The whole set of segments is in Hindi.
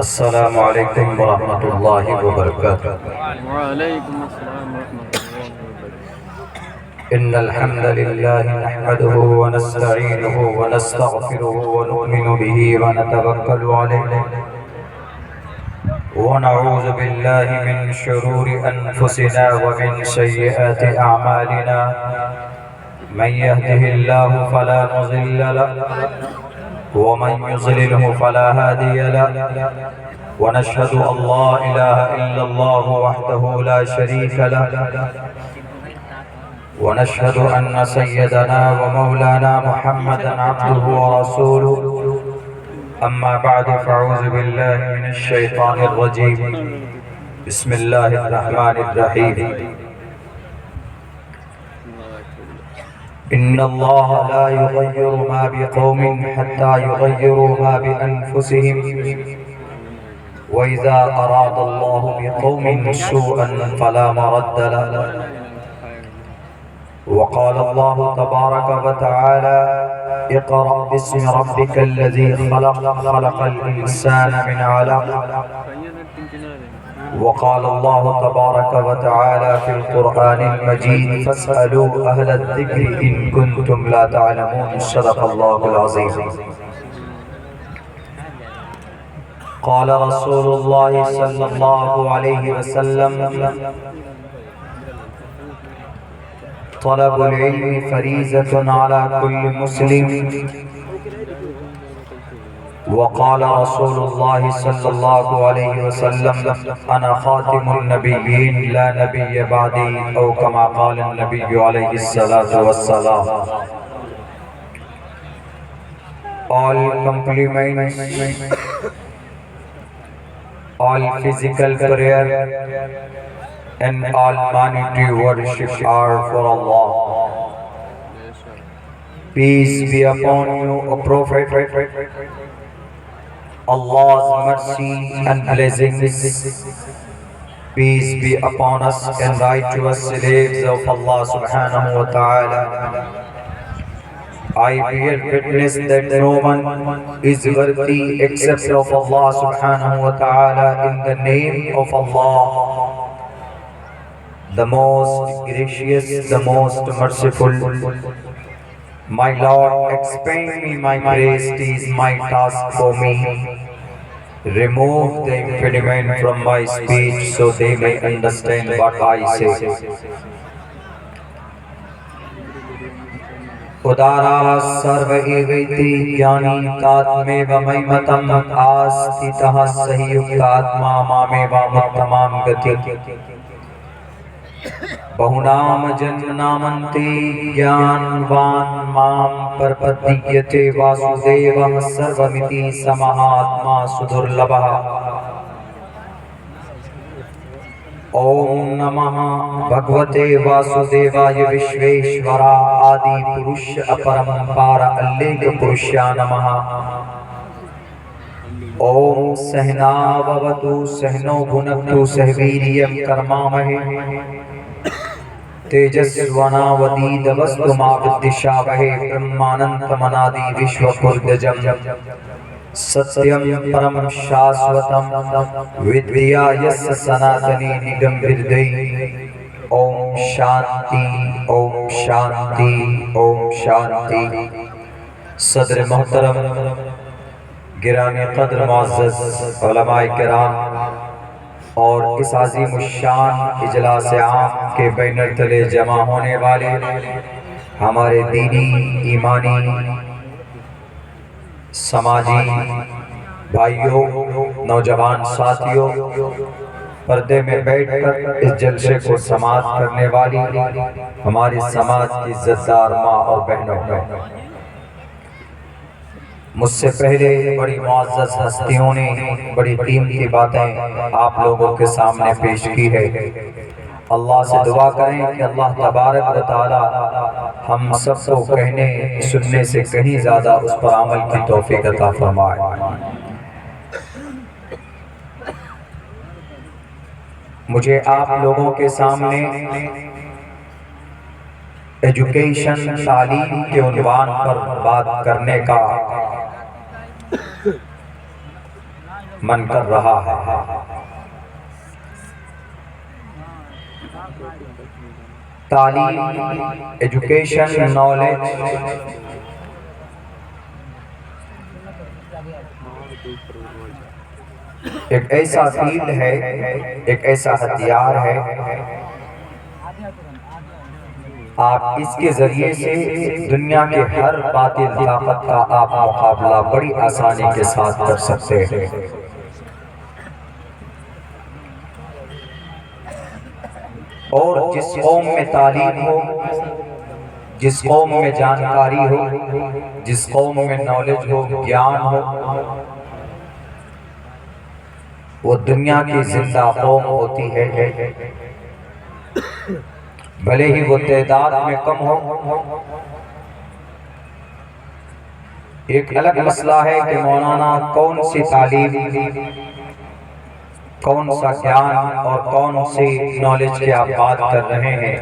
अस्सलामु अलैकुम वरहमतुल्लाहि वबरकातुहू। वालैकुम अस्सलाम वरहमतुल्लाहि वबरकातुहू। इन्नल हम्दलिल्लाहि नहमदुहु व नस्तईनुहु व नस्तगफिरुहु व नु'मिनु बिही व नतवक्कलु अलैहि व नऊज़ु बिल्लाहि मिन शुरूरि अनफुसिना व मिन सय्यिआति अअमालिना। मन यहदिहिल्लाहु फला मुज़िल्ल लहु व मन युज़लिलहु फला हादिय लहु। वनशहदु अल्ला इलाहा इल्लल्लाहु वहदहु ला शरीक लहु वनशहदु अन्न सय्यदना व मौलाना मुहम्मदन अब्दुहु व रसूलुहु। अम्मा बअद फ़अऊज़ु बिल्लाहि मिनश शैतानिर रजीम। बिस्मिल्लाहिर रहमानिर रहीम। इन्नल्लाह ला युग़य्यिरु मा बिक़ौमिन हत्ता युग़य्यिरु मा बिअन्फुसिहिम व इज़ा अरादल्लाहु बिक़ौमिन सूअन फ़ला मरद्द लहु। वक़ाल अल्लाहु तबारक व तआला इक़रा बिस्मि रब्बिकल्लज़ी ख़लक़ ख़लक़ल इंसान मिन अलक़। वक़ाल अल्लाहु तबारक व तआला फ़िल क़ुरआनिल मजीद फ़स्अलू अहलज़ ज़िक्रि इन कुन्तुम ला तअलमून। सदक़ल्लाहुल अज़ीम। क़ाल रसूलुल्लाहि सल्लल्लाहु अलैहि वसल्लम तलबुल इल्मि फ़रीज़तुन अला कुल्लि मुस्लिम। वक़ाल रसूलुल्लाहि सल्लल्लाहु अलैहि वसल्लम अना ख़ातिमुन नबिय्यीन ला नबिय्य बअदी औ कमा क़ालन नबिय्यु अलैहिस्सलातु वस्सलाम। All compliments, all physical prayer and all monetary worship are for Allah. Peace be upon you, O Prophet. Allah's mercy and blessings, peace be upon us and righteous slaves of Allah subhanahu wa ta'ala. I bear witness that no one is worthy except of Allah subhanahu wa ta'ala. In the name of Allah, the most gracious, the most merciful. My Lord, expand me my grace, it is my task for me. Remove the impediment from my speech so they may understand what I say. उदारा सर्व एवैति ज्ञानी तात्मेव मयिमतम् आस्थितः सहियुक्तात्मा मामेवामुत्तमां गति। बहुनाम जन्मनामन्ते ज्ञानवान् मां प्रपद्यते वासुदेवः सर्वमिति समहात्मा सुदुर्लभः। ओम नमः भगवते वासुदेवाय विश्वेश्वरा आदि पुरुष अपरंपार अल्लेख पुरुषा नमः। ओम सहनाववतु सहनो भुनक्तु सहवीर्यं कर्मामहे तेजस्वनावधीतमस्तु मा विद्विषावहे। ब्रह्मानन्दमनादि विश्वपूर्वजम् सत्यं परम शाश्वतं विद्या यस्य सनातनी निगम हृदय। ओम शांति ओम शांति ओम शांति। सदर मोहतरम गिरामी कद्र मुअज़्ज़ज़ उलमाए किराम और इस अज़ीम शान इजलास आम के बैनर तले जमा होने वाले हमारे दीनी ईमानी समाजी भाइयों, नौजवान साथियों, पर्दे में बैठकर इस जलसे को समाअत करने वाली हमारे समाज की इज़्ज़तदार माँ और बहनों, मुझसे पहले बड़ी मुअज़्ज़ज़ हस्तियों ने बड़ी कीमती बातें आप लोगों के सामने पेश की है। अल्लाह से दुआ करें कि अल्लाह तबारक व तआला हम सबको कहने सुनने से कहीं ज़्यादा उस पर अमल की तौफीक अता फरमाए। मुझे आप लोगों के सामने एजुकेशन तालीम के उन्वान पर बात करने का मन कर रहा है। तालीम, एजुकेशन, नॉलेज एक ऐसा फील्ड है, एक ऐसा हथियार है, आप इसके जरिए से दुनिया के हर बातिल ताकत का आप मुकाबला बड़ी आसानी के साथ कर सकते हैं। और जिस कौम में तालीम हो, जिस कौम में जानकारी हो, जिस कौम में नॉलेज हो, ज्ञान हो, वो दुनिया की जिंदा कौम होती है, भले ही वो तादाद में कम हो। एक अलग मसला है कि मौलाना कौन सी तालीम, कौन सा ज्ञान और कौन सी नॉलेज की आप बात कर रहे हैं,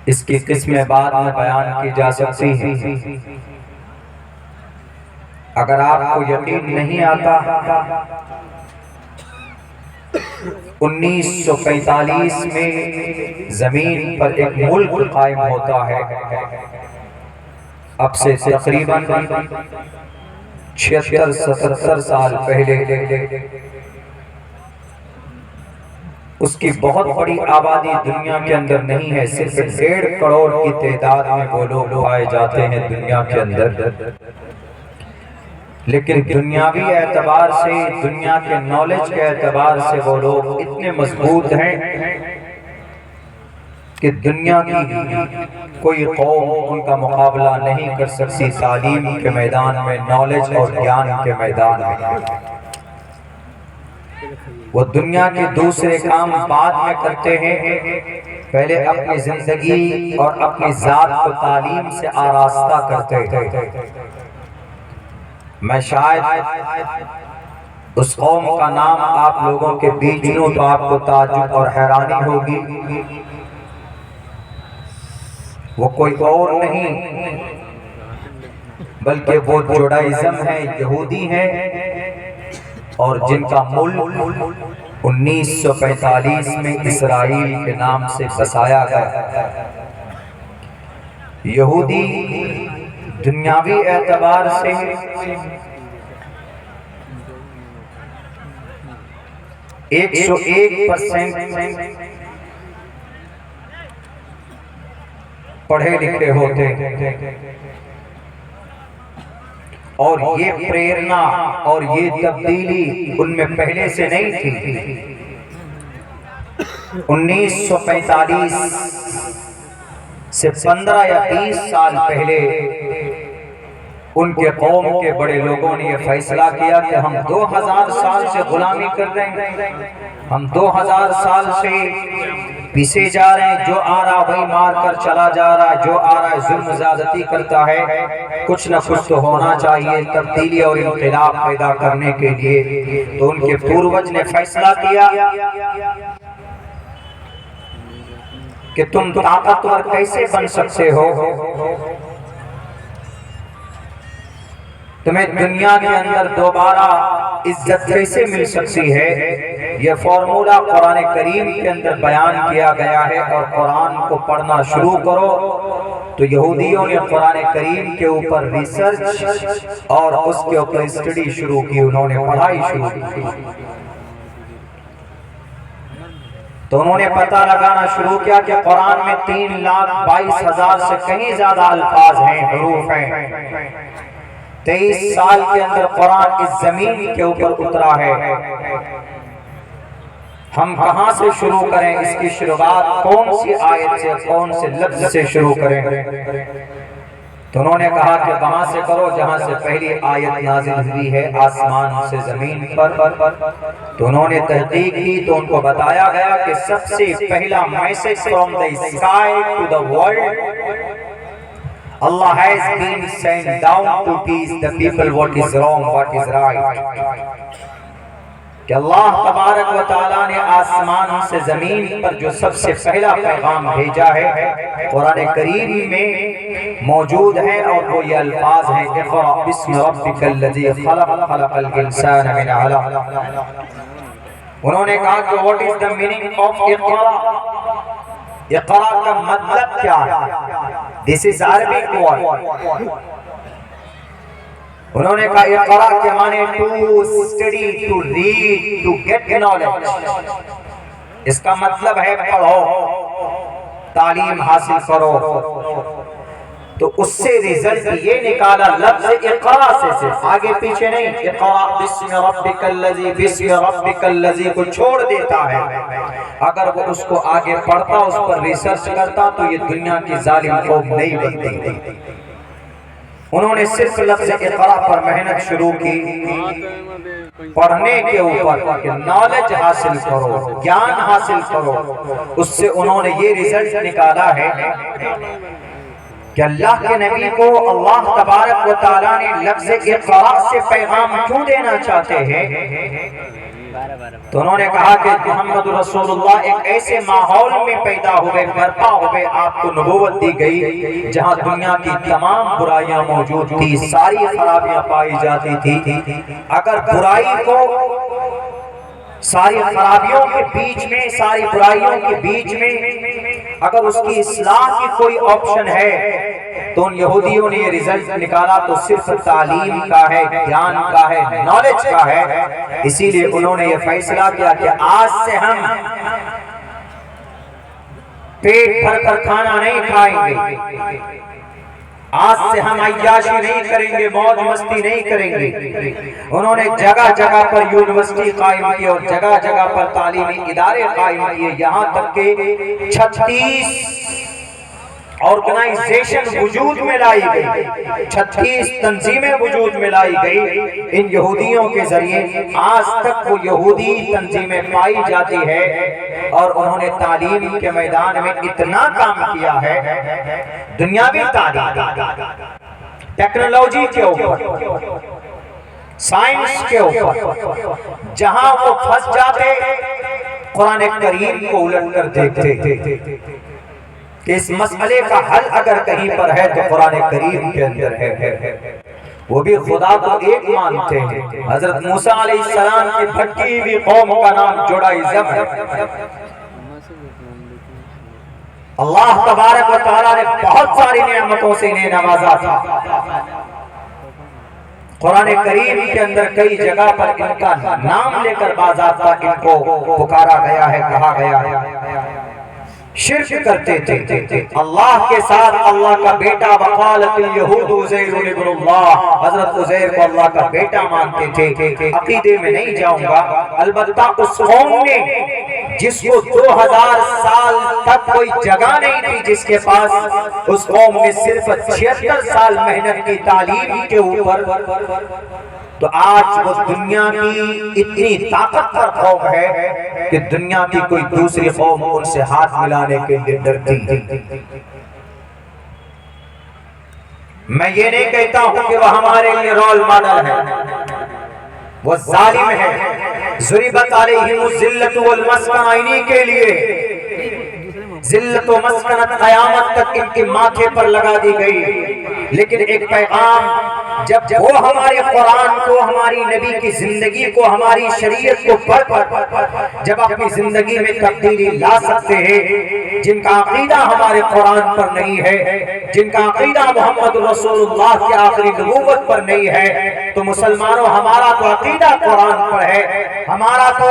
इसकी किस्में बाद में बयान की जा सकती हैं। अगर आपको यकीन नहीं आता, 1945 में जमीन पर एक मुल्क कायम होता है। अब से तकरीबन 76-77 साल पहले उसकी बहुत बड़ी आबादी दुनिया के अंदर नहीं है, सिर्फ 1.5 करोड़ की तादाद में वो लोग पाए जाते हैं दुनिया के अंदर। लेकिन दुनियावी एतबार से, दुनिया के नॉलेज के एतबार से वो लोग इतने मजबूत हैं कि दुनिया की कोई कौम उनका मुकाबला नहीं कर सकती तालीम के मैदान में, नॉलेज और ज्ञान के मैदान में। वो दुनिया के दूसरे काम बाद में करते हैं, पहले अपनी जिंदगी और अपनी जात को तालीम से आरास्ता करते हैं। मैं शायद उस कौम का नाम आप लोगों के बीच लूं तो आपको ताज्जुब और हैरानी होगी। वो कोई और नहीं बल्कि वो जुडाइज्म है, यहूदी है, और जिनका मुल्क 1945 में इसराइल के नाम से बसाया गया। यहूदी दुनियावी एतबार से एक 101% पढ़े लिखे होते हैं, और ये प्रेरणा और ये तब्दीली उनमें पहले से नहीं थी। 1945 से 15 या 20 साल पहले उनके कौम के बड़े लोगों ने यह फैसला किया कि हम 2000 साल से गुलामी कर रहे हैं, हम 2000 साल से पीछे जा रहे हैं, जो आ रहा वही मार कर चला जा रहा है, जो आ रहा है जुल्म ज़्यादती करता है। कुछ न कुछ तो होना चाहिए तब्दीली और इनक़िलाब पैदा करने के लिए। तो उनके पूर्वज ने फैसला किया कि तुम ताकतवर कैसे बन सकते हो, तुम्हें दुनिया के अंदर दोबारा इज्जत कैसे मिल सकती है। यह फॉर्मूला कुरान करीम के अंदर बयान किया गया है, और कुरान को पढ़ना शुरू करो तो यहूदियों ने कुरान करीम के ऊपर रिसर्च और उसके ऊपर स्टडी शुरू की, उन्होंने पढ़ाई शुरू की। तो उन्होंने पता लगाना शुरू किया कि कुरान में 3,22,000 से कहीं ज्यादा अल्फाज हैं, हरूफ हैं। 23 साल के अंदर कुरान इस जमीन के ऊपर उतरा है। हम कहां से शुरू करें, इसकी शुरुआत कौन सी आयत से, कौन से लफ्ज से शुरू करें। तो उन्होंने कहा कि वहां से करो जहां से पहली आयत नाजिल हुई है, आसमान से जमीन पर। तो उन्होंने तहकीक की तो उनको बताया गया कि सबसे पहला message from the sky to the world, Allah has been sent down to teach the people what is wrong, what is right। कि अल्लाह तबारक व तआला ने आसमान से जमीन पर जो सबसे पहला पैगाम भेजा है कुरान करीम में मौजूद है और वो ये अल्फाज हैं, इक़रा बिस्मि रब्बिकल्लज़ी खलक़ खलक़ल इंसान मिन अलक़। उन्होंने कहा कि what is the meaning of इक़रा, इक़रा का मतलब क्या है? This is Arabic word. उन्होंने कहा इक़रा के माने to study, to read, to get knowledge. इसका मतलब है पढ़ो, तालीम हासिल करो। तो उससे रिजल्ट ये निकाला लफ्ज इक़रा से आगे पीछे नहीं। इक़रा बिस्मि रब्बिकल्लज़ी, बिस्मि रब्बिकल्लज़ी को छोड़ देता है। अगर वो उसको आगे पढ़ता, उस पर रिसर्च करता तो ये दुनिया की जालिम कौम नहीं बनती। उन्होंने सिर्फ लफ्ज़ इक़रा पर मेहनत शुरू की, पढ़ने के ऊपर, नॉलेज हासिल करो, ज्ञान हासिल करो। उससे उन्होंने ये रिजल्ट निकाला है कि अल्लाह के नबी को अल्लाह तबारक व तआला ने लफ्ज़ इक़रा से पैगाम क्यों देना चाहते हैं? तो उन्होंने कहा कि मोहम्मद रसूलुल्लाह एक ऐसे माहौल में पैदा हुए, बर्पा हुए, आपको नबूवत दी गई जहां दुनिया की तमाम बुराइयां मौजूद थी, सारी खराबियां पाई जाती थी। अगर बुराई को सारी खराबियों के बीच में, सारी बुराइयों के बीच में अगर उसकी इस्लाह की कोई ऑप्शन है तो उन यहूदियों ने ये रिजल्ट निकाला तो सिर्फ तालीम का है, ज्ञान का है, नॉलेज का है। इसीलिए उन्होंने ये फैसला किया कि आज से हम पेट भरकर खाना नहीं खाएंगे, आज से हम अय्याशी नहीं करेंगे, मौज मस्ती नहीं करेंगे। उन्होंने जगह जगह पर यूनिवर्सिटी कायम की और जगह जगह पर तालीमी इदारे कायम किए। यहाँ तक के 36 ऑर्गेनाइजेशन वजूद में लाई गई, 36 तंजीमें वजूद में लाई गई इन यहूदियों के जरिए। आज तक वो यहूदी तंजीमें पाई जाती है और उन्होंने तालीम के मैदान में इतना काम किया है, दुनियावी तालीम, टेक्नोलॉजी के ऊपर, साइंस के ऊपर, जहां वो फंस जाते कुरान करीम को उलट कर देखते थे कि इस मसले का हल अगर कहीं पर है तो कुरान करीम के अंदर है। वो भी खुदा को एक मानते हैं। हजरत मूसा अलैहिस्सलाम की भटकी हुई कौम का नाम जुडाइज़म है। अल्लाह तबारक व तआला ने बहुत सारी नेमतों से इन्हें नवाजा था। कुरान करीम के अंदर कई जगह पर इनका नाम लेकर बाज़ाब्ता इनको पुकारा गया है, कहा गया है। शिर्क करते थे अल्लाह के साथ, अल्लाह का बेटा, वक़ालतिल यहूद उज़ैर इब्नुल्लाह, हजरत उज़ैर को अल्लाह का बेटा मानते थे। अकीदे में नहीं जाऊंगा, अलबत्ता उस कौम ने जिसको 2000 साल तक कोई जगह नहीं थी, जिसके पास, उस कौम ने सिर्फ 76 साल मेहनत की तालीम के ऊपर, तो आज वो दुनिया की इतनी ताकतवर कौम है कि दुनिया की कोई दूसरी कौम उनसे हाथ मिलाने के लिए डरती। मैं ये नहीं कहता हूं कि वह हमारे लिए रोल मॉडल है, वो जालिम है। ज़ुरिबत अलैहिमुज़ ज़िल्लतु वल मस्कना, इन्हीं के लिए ज़िल्लत व मस्कनत क़यामत तक इनके माथे पर लगा दी गई। लेकिन एक पैगाम जब वो हमारे कुरान को, हमारी नबी की जिंदगी को, हमारी शरीयत को पढ़ जब अपनी जिंदगी में तब्दीली ला सकते हैं, जिनका अकीदा हमारे कुरान पर नहीं है, जिनका अकीदा मोहम्मद रसूलुल्लाह की आखिरी नबूवत पर नहीं है, तो मुसलमानों हमारा तो अकीदा कुरान पर है, हमारा तो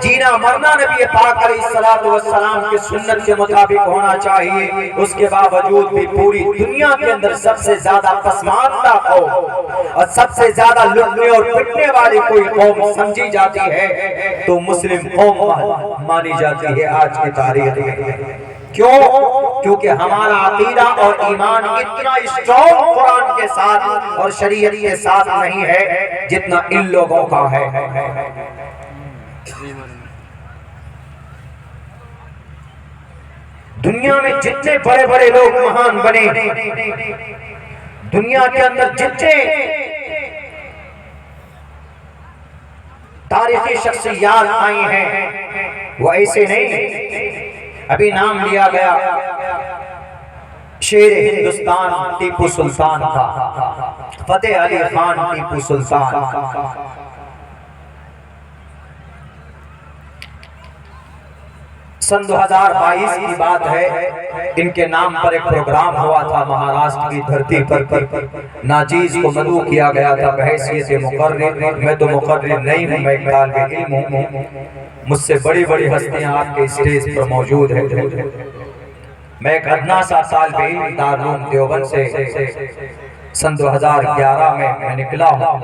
जीना मरना नबी पाक अलैहिस्सलातु वस्सलाम की सुन्नत के मुताबिक होना चाहिए। उसके बावजूद भी पूरी दुनिया के अंदर सबसे ज्यादा पसमानदा कौम और सबसे ज्यादा लुटने और पिटने वाली कोई कौम समझी जाती है तो मुस्लिम कौम मानी जाती है आज की तारीख में। क्यों? क्योंकि हमारा अकीदा और ईमान इतना स्ट्रॉन्ग कुरान के साथ और शरीयत के साथ नहीं है जितना इन लोगों का है। दुनिया में जितने बड़े बड़े लोग महान बने, दुनिया के अंदर जितने तारीखी शख्सियत आई हैं, वो ऐसे नहीं। अभी नाम लिया गया शेर हिंदुस्तान टीपू सुल्तान का, फतेह अली खान टीपू सुल्तान। सन 2022 की बात है, इनके नाम पर एक प्रोग्राम हुआ था महाराष्ट्र की धरती पर। नाजीज को मदऊ किया गया था बहैसियत मुकर्रिर। मैं तो मुकर्रिर नहीं हूँ, मैं एक तालिब इल्म हूँ। मुझसे बड़ी बड़ी हस्तियां आपके स्टेज पर मौजूद है। मैं एक अदना सा तालिब इल्म दारुल देवबंद से सन 2011 में मैं निकला हूँ।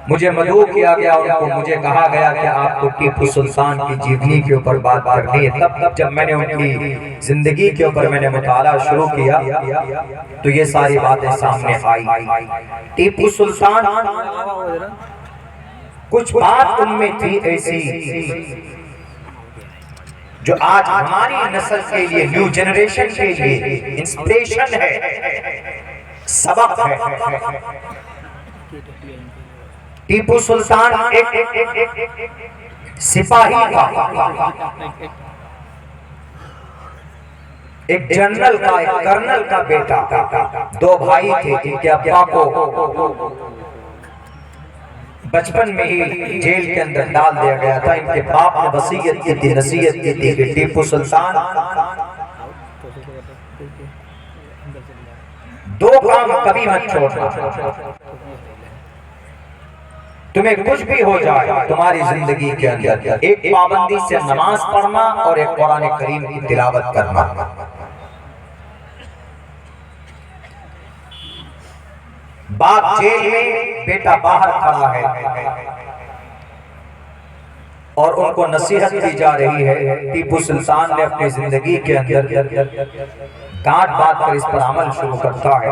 मुझे मदऊ किया गया, उनको मुझे कहा गया कि आपको टीपू सुल्तान की जीवनी के ऊपर बात करनी है। तब जब मैंने उनकी जिंदगी के ऊपर मैंने मुताला शुरू किया तो ये सारी बातें सामने आई। टीपू सुल्तान, कुछ बात उनमें थी ऐसी जो आज हमारी नस्ल के लिए, न्यू जनरेशन के लिए इंस्पिरेशन है, सबक है। टीपू सुल्तान एक सिपाही था, एक जनरल का, एक कर्नल का बेटा। दो भाई थे जिनके अब्बा को बचपन में ही जेल के अंदर डाल दिया गया था। इनके बाप ने वसीयत की थी, नसीहत की थी कि टीपू सुल्तान दो काम कभी मत छोड़ना, तुम्हें कुछ भी हो जाए तुम्हारी जिंदगी के अंदर, एक पाबंदी से नमाज पढ़ना और एक कुरान करीम की तिलावत करना। बाप जेल में, बेटा बाहर खड़ा है और उनको नसीहत की जा रही है। टीपू सुल्तान ने अपनी जिंदगी के अंदर गांठ बांध कर इस पर अमल शुरू करता है।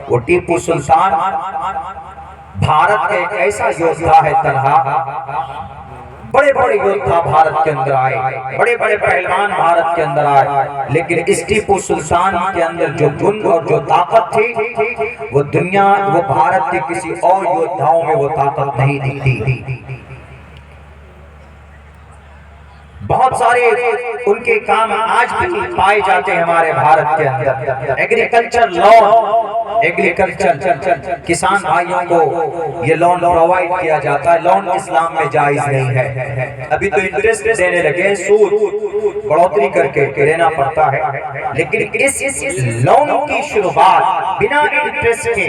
वो टीपू सुल्तान भारत के एक ऐसा योद्धा है तनहा। बड़े बड़े योद्धा भारत के अंदर आए, बड़े बड़े पहलवान भारत के अंदर आए, लेकिन इस टीपू सुल्तान के अंदर जो गुण और जो ताकत थी वो दुनिया, वो भारत के किसी और योद्धाओं में वो ताकत नहीं दिखती। बहुत सारे उनके काम आज भी पाए जाते हैं हमारे भारत के अंदर। एग्रीकल्चर लोन, एग्रीकल्चर किसान भाइयों को ये लोन प्रोवाइड किया जाता है। लोन इस्लाम में जायज नहीं है। अभी तो इंटरेस्ट देने लगे, सूद बढ़ोतरी करके देना पड़ता है, लेकिन इस लोन की शुरुआत बिना इंटरेस्ट के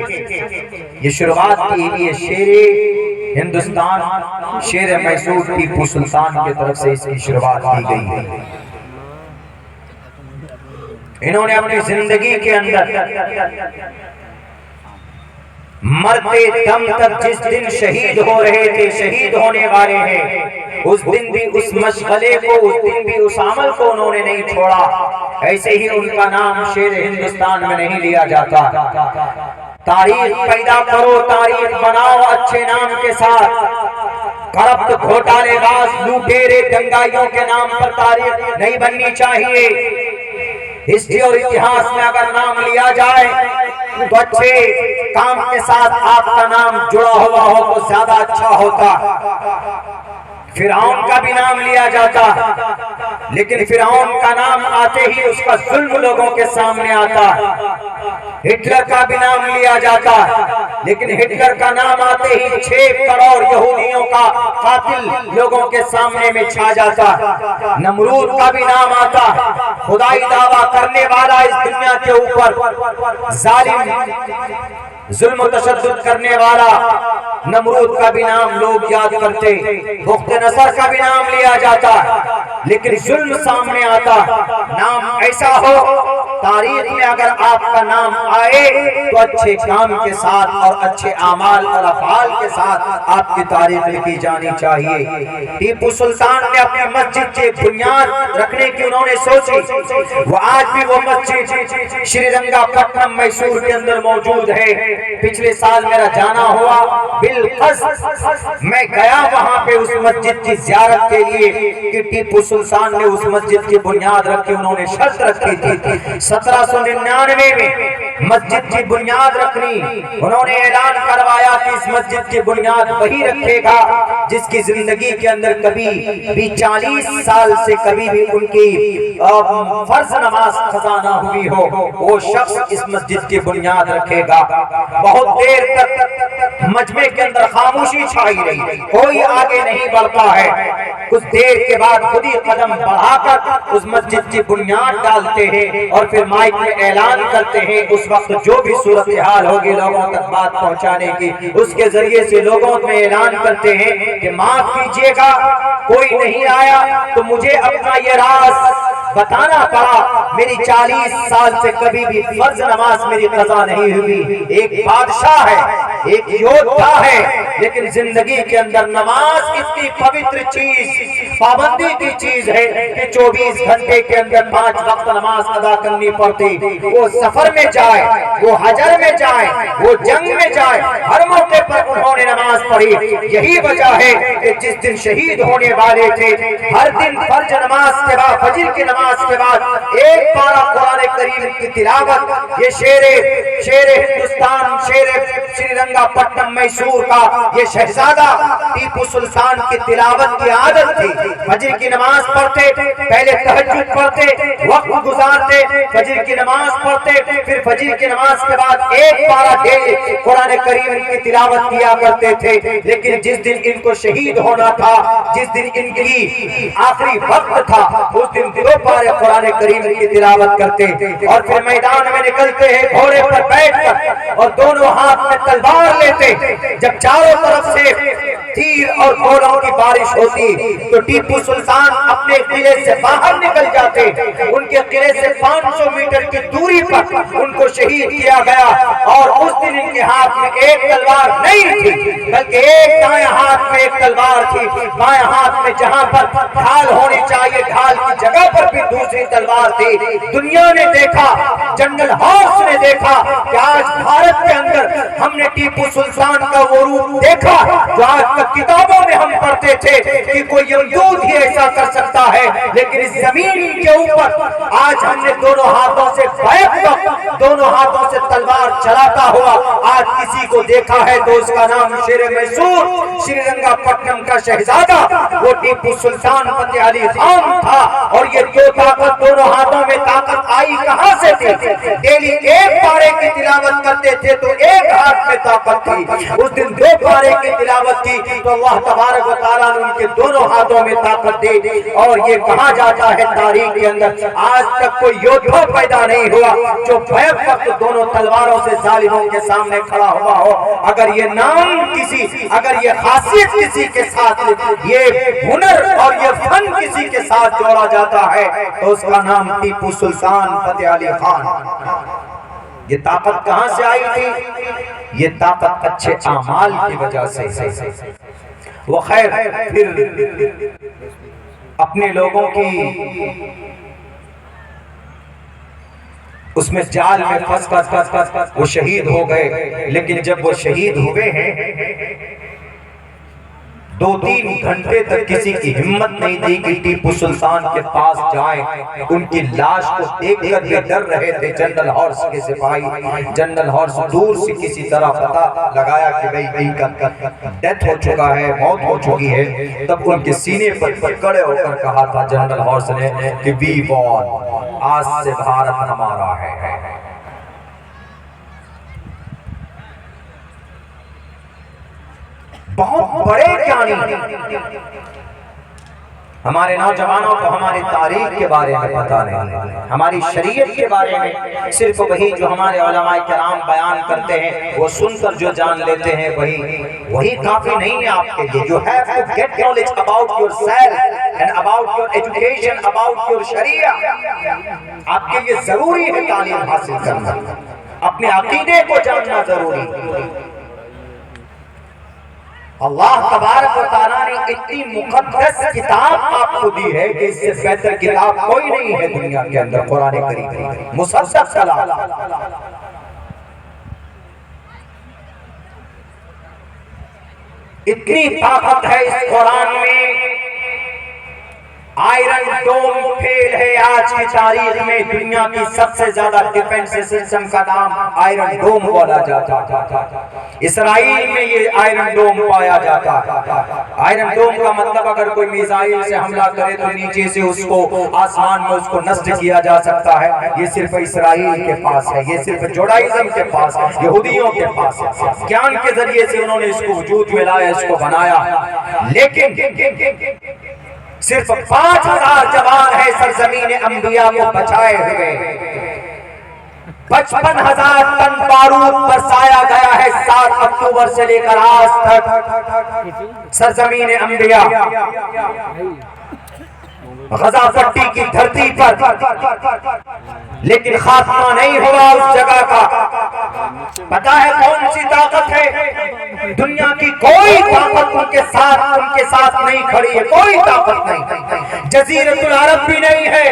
ये शुरुआत की ये शेर हिंदुस्तान, शेर मैसूर टीपू सुल्तान की तरफ से इसकी शुरुआत की गई है। इन्होंने अपनी जिंदगी के अंदर मरते दम तक, जिस दिन शहीद हो रहे थे, शहीद होने वाले हैं, उस दिन भी उस मशगले को, उस दिन भी उस अमल को उन्होंने नहीं छोड़ा। ऐसे ही उनका नाम शेर हिंदुस्तान में नहीं लिया जाता। तारीख पैदा करो, तारीख बनाओ अच्छे नाम के साथ। करप्ट, घोटालेबाज, लुटेरे, दंगाइयों के नाम पर तारीख नहीं बननी चाहिए। हिस्ट्री और इतिहास में अगर नाम लिया जाए तो अच्छे काम के साथ आपका नाम जुड़ा हुआ हो तो ज्यादा अच्छा होता। फिरौन का भी नाम लिया जाता, लेकिन फिरौन का नाम आते ही उसका जुल्म लोगों के सामने आता। हिटलर का भी नाम लिया जाता, लेकिन हिटलर का नाम आते ही 6 करोड़ यहूदियों का कातिल लोगों के सामने में छा जाता। नमरूद का भी नाम आता, खुदाई दावा करने वाला, इस दुनिया के ऊपर जालिम, जुल्म तशद्दुद करने वाला नमरूद का भी नाम लोग याद करते। बुख्त नसर का भी नाम लिया जाता, लेकिन जुल्म सामने आता। नाम ऐसा हो, तारीख में अगर आपका नाम आए तो अच्छे काम के साथ और अच्छे आमाल और अफाल के साथ आपकी तारीख लिखी जानी चाहिए। टीपू सुल्तान ने अपनी मस्जिद की बुनियाद रखने की उन्होंने सोची। वो आज भी वो मस्जिद श्रीरंगापट्टनम मैसूर के अंदर मौजूद है। पिछले साल मेरा जाना हुआ, बिलखस मैं गया वहां पे उस मस्जिद की ज़ियारत के लिए कि टीपू सुल्तान ने उस मस्जिद की बुनियाद रखी। उन्होंने शर्त रखी थी 1799 में मस्जिद की बुनियाद रखनी। उन्होंने ऐलान करवाया कि इस मस्जिद की बुनियाद वही रखेगा जिसकी जिंदगी के अंदर कभी भी 40 साल से कभी भी उनकी फर्ज नमाज कज़ा ना हुई हो, वो शख्स इस मस्जिद की बुनियाद रखेगा। बहुत देर तक मजमे के अंदर खामोशी छाई रही, कोई आगे नहीं बढ़ता है। कुछ देर के बाद खुद ही कदम बढ़ाकर उस मस्जिद की बुनियाद डालते हैं और फिर माइक में ऐलान करते हैं। उस वक्त जो भी सूरत हाल होगी लोगों तक बात पहुंचाने की, उसके जरिए से लोगों में ऐलान करते हैं कि माफ कीजिएगा कोई नहीं आया तो मुझे अपना ये राज बताना पड़ा। मेरी 40 साल से कभी भी फर्ज नमाज मेरी कज़ा नहीं हुई। एक बादशाह है, एक योद्धा है, लेकिन जिंदगी के अंदर नमाज इतनी पवित्र चीज, पाबंदी की चीज है कि 24 घंटे के अंदर 5 वक्त नमाज अदा करनी पड़ती। वो सफर में जाए, वो हजर में जाए, वो जंग में जाए, हर मौके पर उन्होंने नमाज पढ़ी। यही वजह है कि जिस दिन शहीद होने वाले थे, हर दिन फर्ज नमाज के बाद, फजर की नमाज के बाद एक पारा कुरान करीम की तिलावत, ये शेरे हिंदुस्तान, शेरे श्रीरंगापट्टनम मैसूर का ये शहजादा टीपू सुल्तान की तिलावत की आदत थी। फजर की नमाज पढ़ते, पहले तहज्जुद पढ़ते, वक्त गुजारते, फजर की नमाज पढ़ते, फिर फजर की नमाज के बाद एक पारा डेली कुरान करीम की तिलावत किया करते थे। लेकिन जिस दिन इनको शहीद होना था, जिस दिन इनकी आखिरी वक्त था, उस दिन 2 पारे कुरान करीम की तिलावत करते और फिर मैदान में निकलते हैं घोड़े पर बैठकर और दोनों हाथ में तलवार लेते। जब चारों तरफ से तीर और गोलों की बारिश होती तो टीपू सुल्तान अपने किले से बाहर निकल जाते। उनके किले से 500 मीटर की दूरी पर उनको शहीद किया गया और उस दिन इनके हाथ में एक तलवार नहीं थी, बल्कि एक दाएं हाथ में एक तलवार थी। बाएं हाथ में जहां पर ढाल होनी चाहिए, ढाल की जगह पर भी दूसरी तलवार थी। दुनिया ने देखा, जनरल हॉर्स ने देखा कि आज भारत के अंदर हमने टीपू सुल्तान का वो रूप देखा जो आज तक किताबों में हम पढ़ते थे कि कोई यमदूत ही ऐसा कर सकता है। लेकिन इस जमीन के ऊपर आज हमने दोनों हाथों से बैठकर, दोनों हाथों से तलवार चलाता हुआ आज किसी को देखा है तो उसका नाम शेर मैसूर, श्रीरंगापट्टनम का शहजादा, वो टीपू सुल्तान फतेह अली खान था। और ये 2 ताकत, दोनों हाथों में ताकत आई कहां से थी? डेली एक पारे की तिलावत करते थे तो एक हाथ में ताकत थी। उस दिन 2 पारे की तिलावत की तो अल्लाह तबारक व तआला ने उनके दोनों हाथों में ताकत दी। और ये कहा जाता है तारीख के अंदर आज तक कोई योद्धा पैदा नहीं हुआ जो बैक वक्त दोनों तलवारों से जालिमों के सामने खड़ा हुआ हो। अगर ये नाम किसी, अगर ये खासियत किसी के साथ, ये हुनर और ये फन किसी के साथ जोड़ा जाता है तो उसका नाम टीपू सुल्तान फतेह अली खान। ये ताकत कहां से आई थी? ये ताकत अच्छे आमाल की वजह से। वो खैर फिर अपने लोगों की उसमें जाल में फंस कर वो शहीद हो गए। लेकिन जब वो शहीद हुए हैं 2-3 घंटे तक किसी की हिम्मत नहीं थी कि टीपू सुल्तान के पास जाए। उनकी लाश को देखकर भी डर रहे थे। जनरल हॉर्स के सिपाही, जनरल हॉर्स दूर से किसी तरह पता लगाया कि भाई इनका डेथ हो चुका है, मौत हो चुकी है। तब उनके सीने पर खड़े होकर कहा था जनरल हॉर्स ने कि वी वॉन, आज से भारत हमारा है। बहुत बड़े ज्ञानी। हमारे नौजवानों को हमारी तारीख के बारे में पता नहीं, हमारी शरीयत के बारे में सिर्फ वही जो हमारे उलमाए किराम बयान करते हैं वो सुनकर जो जान लेते हैं वही काफी नहीं है आपके लिए। You have to get knowledge about yourself and about your education, about your शरिया। आपके लिए जरूरी है तालीम हासिल करना, अपने अकीदे को जानना जरूरी। अल्लाह तबारक व तआला ने इतनी मुकद्दस किताब आपको दी है कि इससे बेहतर किताब कोई नहीं है दुनिया के अंदर। कुरान करीम मुसद्दक़ कलाम, इतनी ताकत है इस कुरान में। आयरन डोम फेल है आज की तारीख में। दुनिया की सबसे ज्यादा डिफेंस सिस्टम का नाम आयरन डोम बोला जाता था। इसराइल में ये आयरन डोम पाया जाता है। आयरन डोम का मतलब अगर कोई मिसाइल से हमला करे तो नीचे से उसको आसमान में उसको नष्ट किया जा सकता है। ये सिर्फ इसराइल के पास है, ये सिर्फ जुडाइज्म के पास है, यहूदियों के पास है। ज्ञान के जरिए से उन्होंने इसको वजूद में लाया, इसको बनाया। लेकिन सिर्फ 5000 जवान है सरजमीन अंबिया को बचाए हुए। 55,000 टन बारूद बरसाया गया है 7 अक्टूबर से लेकर आज तक सरजमीन अंबिया गजा पट्टी की धरती पर। लेकिन खात्मा नहीं हुआ उस जगह का। पता है कौन सी ताकत है? दुनिया की कोई ताकत उनके साथ नहीं खड़ी है, कोई ताकत नहीं। जजीरतुल अरब भी नहीं है।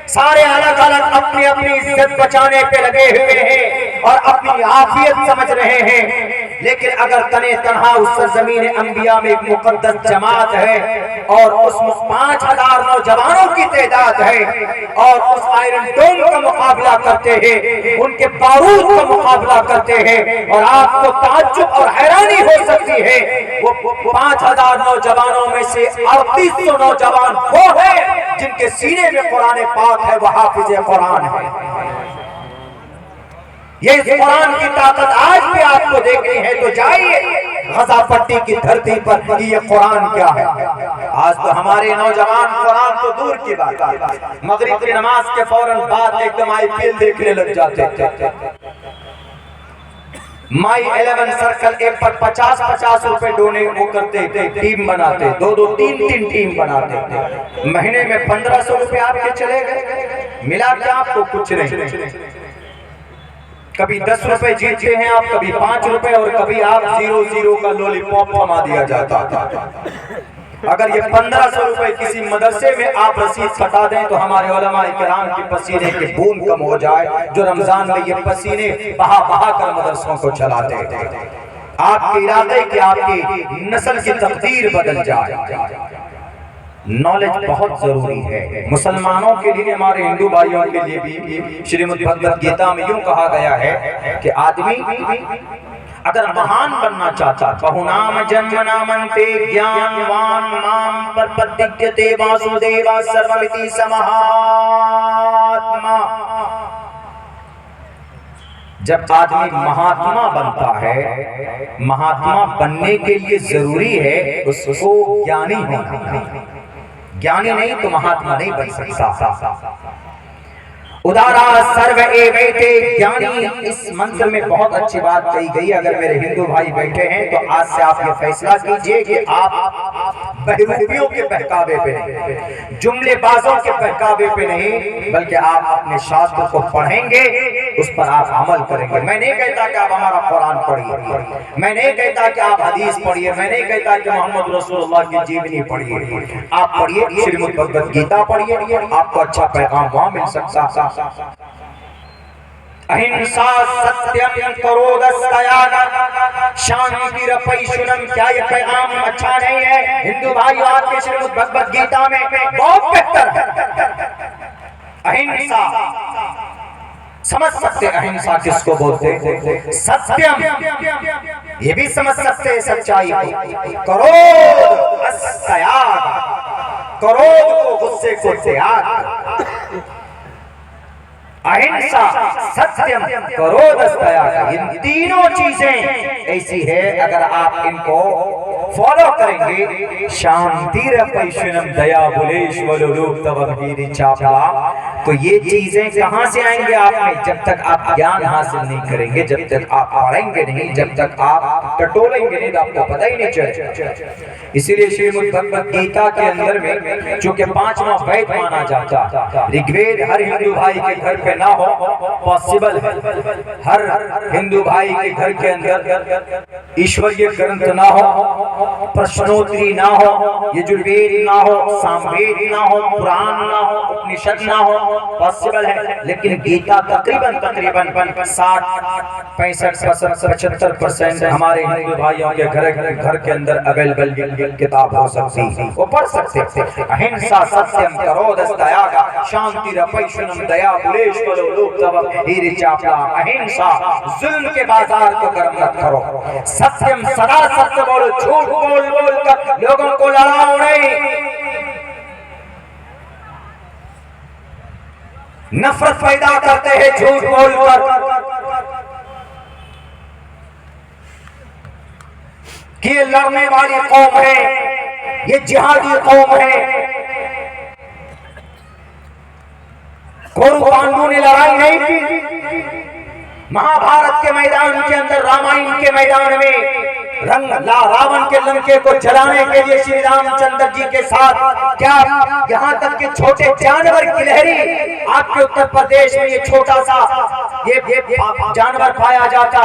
सारे अलग अलग अपनी अपनी इज्जत बचाने पे लगे हुए हैं और अपनी आफियत समझ रहे हैं। लेकिन अगर तने तनहा उस जमीन अंबिया में एक मुकद्दस जमात है और उसमें 5000 नौजवानों की तादाद है और उस आयरन डोम का मुकाबला करते हैं, उनके बारूद का मुकाबला करते हैं, और आपको ताज्जुब और हैरानी हो सकती है वो 5000 नौजवानों में से 3800 नौजवान वो है जिनके सीने में कुरान पाक है, वो हाफिज कुरान है। ये कुरान की ताकत आज भी आपको देखनी है तो जाइए गजा पट्टी की धरती पर कि ये कुरान क्या है। आज तो हमारे नौजवान कुरान तो दूर की बात है, मगरिब की नमाज के फौरन बाद एकदम IPL देखने लग जाते थे। माई 11 सर्कल ऐप पर 50-50 रुपए डोनेट वो करते थे, टीम बनाते, 2-2, 3-3 टीम बनाते थे। महीने में 1500 रुपए आपके चले गए, मिला क्या आपको? कुछ नहीं। कभी 10 रुपए जीतते हैं आप, कभी 5 रुपए, और कभी आप 0-0 का लॉलीपॉप थमा दिया जाता था। अगर ये 1500 रुपए किसी मदरसे में आप रसीद कटा दें तो हमारे उलमा इकराम के पसीने के बूंद कम हो जाए, जो रमजान में ये पसीने बहा बहा कर मदरसों को चलाते थे। आपके इरादे की, आपकी नस्ल की तकदीर बदल जाए। नॉलेज बहुत जरूरी है मुसलमानों के लिए, हमारे हिंदू भाइयों के लिए भी। श्रीमद् भगवद गीता में यूं कहा गया है कि आदमी अगर महान बनना चाहता, बहुनाम जन्मनामन्ते ज्ञानवान माम प्रपद्यते वासुदेवा सर्वमिति समहात्मा। जब आदमी महात्मा बनता है, महात्मा बनने के लिए जरूरी है उसको ज्ञानी होना। ज्ञानी नहीं तो महात्मा नहीं बन सकता। उदारा सर्व एवैते ज्ञानी, इस मंत्र में बहुत अच्छी बात कही गई। अगर मेरे हिंदू भाई बैठे हैं तो आज से आप ये फैसला कीजिए कि आप बहरूपियों के बहकावे पे नहीं, जुमलेबाजों के बहकावे पे नहीं, बल्कि आप अपने शास्त्र को पढ़ेंगे, उस पर आप अमल करेंगे। मैं नहीं कहता कि आप हमारा कुरान पढ़िए, मैं नहीं कहता कि आप हदीस पढ़िए, मैं नहीं कहता कि मोहम्मद रसूलुल्लाह की जीवनी पढ़िए। आप पढ़िए, श्रीमद् भगवद गीता पढ़िए, आपको अच्छा पैगाम वहां मिल सकता। अहिंसा सत्यम करोदस्तयाग शांतिरपैशुनम। क्या ये पैगाम अच्छा नहीं है? हिंदू भाइयों, आपके श्रीमद् भगवद गीता में बहुत बेहतर है। अहिंसा समझ सकते, अहिंसा किसको बोलते? सत्यम, ये भी समझ सकते हैं सच्चाई को। क्रोध अस्त्याग, क्रोध को, गुस्से को त्याग। अहिंसा सत्यम क्रोधस्तयाग, इन तीनों चीजें ऐसी है अगर आप इनको फॉलो करेंगे, शांतिरपैशुनम दया बुलेश्वरूप तवहीरी चापा, तो ये चीजें कहां से आएंगे आप में? जब तक आप ज्ञान हासिल नहीं करेंगे, जब तक आप पढ़ेंगे नहीं, जब तक आप टटोलेंगे नहीं, तो आपको पता ही नहीं चलेगा। इसीलिए श्रीमद् भगवद गीता के अंदर में चूंकि 5वां वेद माना जाता, ऋग्वेद हर हिंदू भाई के घर पे ना हो पॉसिबल है। हर हिंदू भाई के घर के अंदर ईश्वरीय ग्रंथ ना हो प्रश्नोत्तरी ना हो, यजुर्वेद ना हो, सामवेद ना हो, पुराण ना हो, उपनिषद ना हो, पॉसिबल है। लेकिन गीता तकरीबन 60-65% हमारे हिंदू भाइयों के घर के अंदर अवेलेबल किताब हो सकती है, वो पढ़ सकते हैं। अहिंसा सत्यम क्रोध त्याग शांति रपैशुनम दया बुलेश करो लोक तब हीर चापला। अहिंसा, जुल्म के बाजार को गर्म मत करो। सत्यम, सदा सत्य बोलो, झूठ बोल बोल कर लोगों को लड़ाओ नहीं। नफरत पैदा करते हैं झूठ बोलकर। कि ये लड़ने वाली कौम है, ये जिहादी कौम है। कौरव पांडु ने लड़ाई नहीं की। महाभारत के मैदान के अंदर, रामायण के मैदान में रावण के लंके को जलाने के लिए श्री रामचंद्र जी के साथ, क्या यहाँ तक के छोटे जानवर गिलहरी, आपके उत्तर प्रदेश में ये छोटा सा ये जानवर पाया जाता,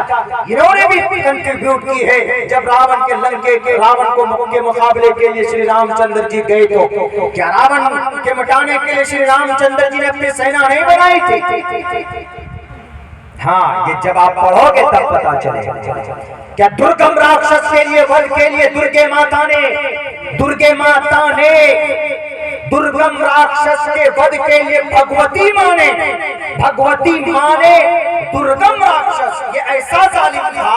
इन्होंने भी कंट्रीब्यूट की है। जब रावण के लंके के रावण को के मुकाबले के लिए श्री रामचंद्र जी गए तो क्या रावण के मिटाने के लिए श्री रामचंद्र जी ने अपनी सेना नहीं बनाई थी? हाँ, ये जब आप पढ़ोगे तब पता चलेगा। क्या दुर्गम राक्षस के लिए, वध के लिए दुर्गे माता ने दुर्गम राक्षस के वध के लिए भगवती माँ ने दुर्गम राक्षस, ये ऐसा जालिम था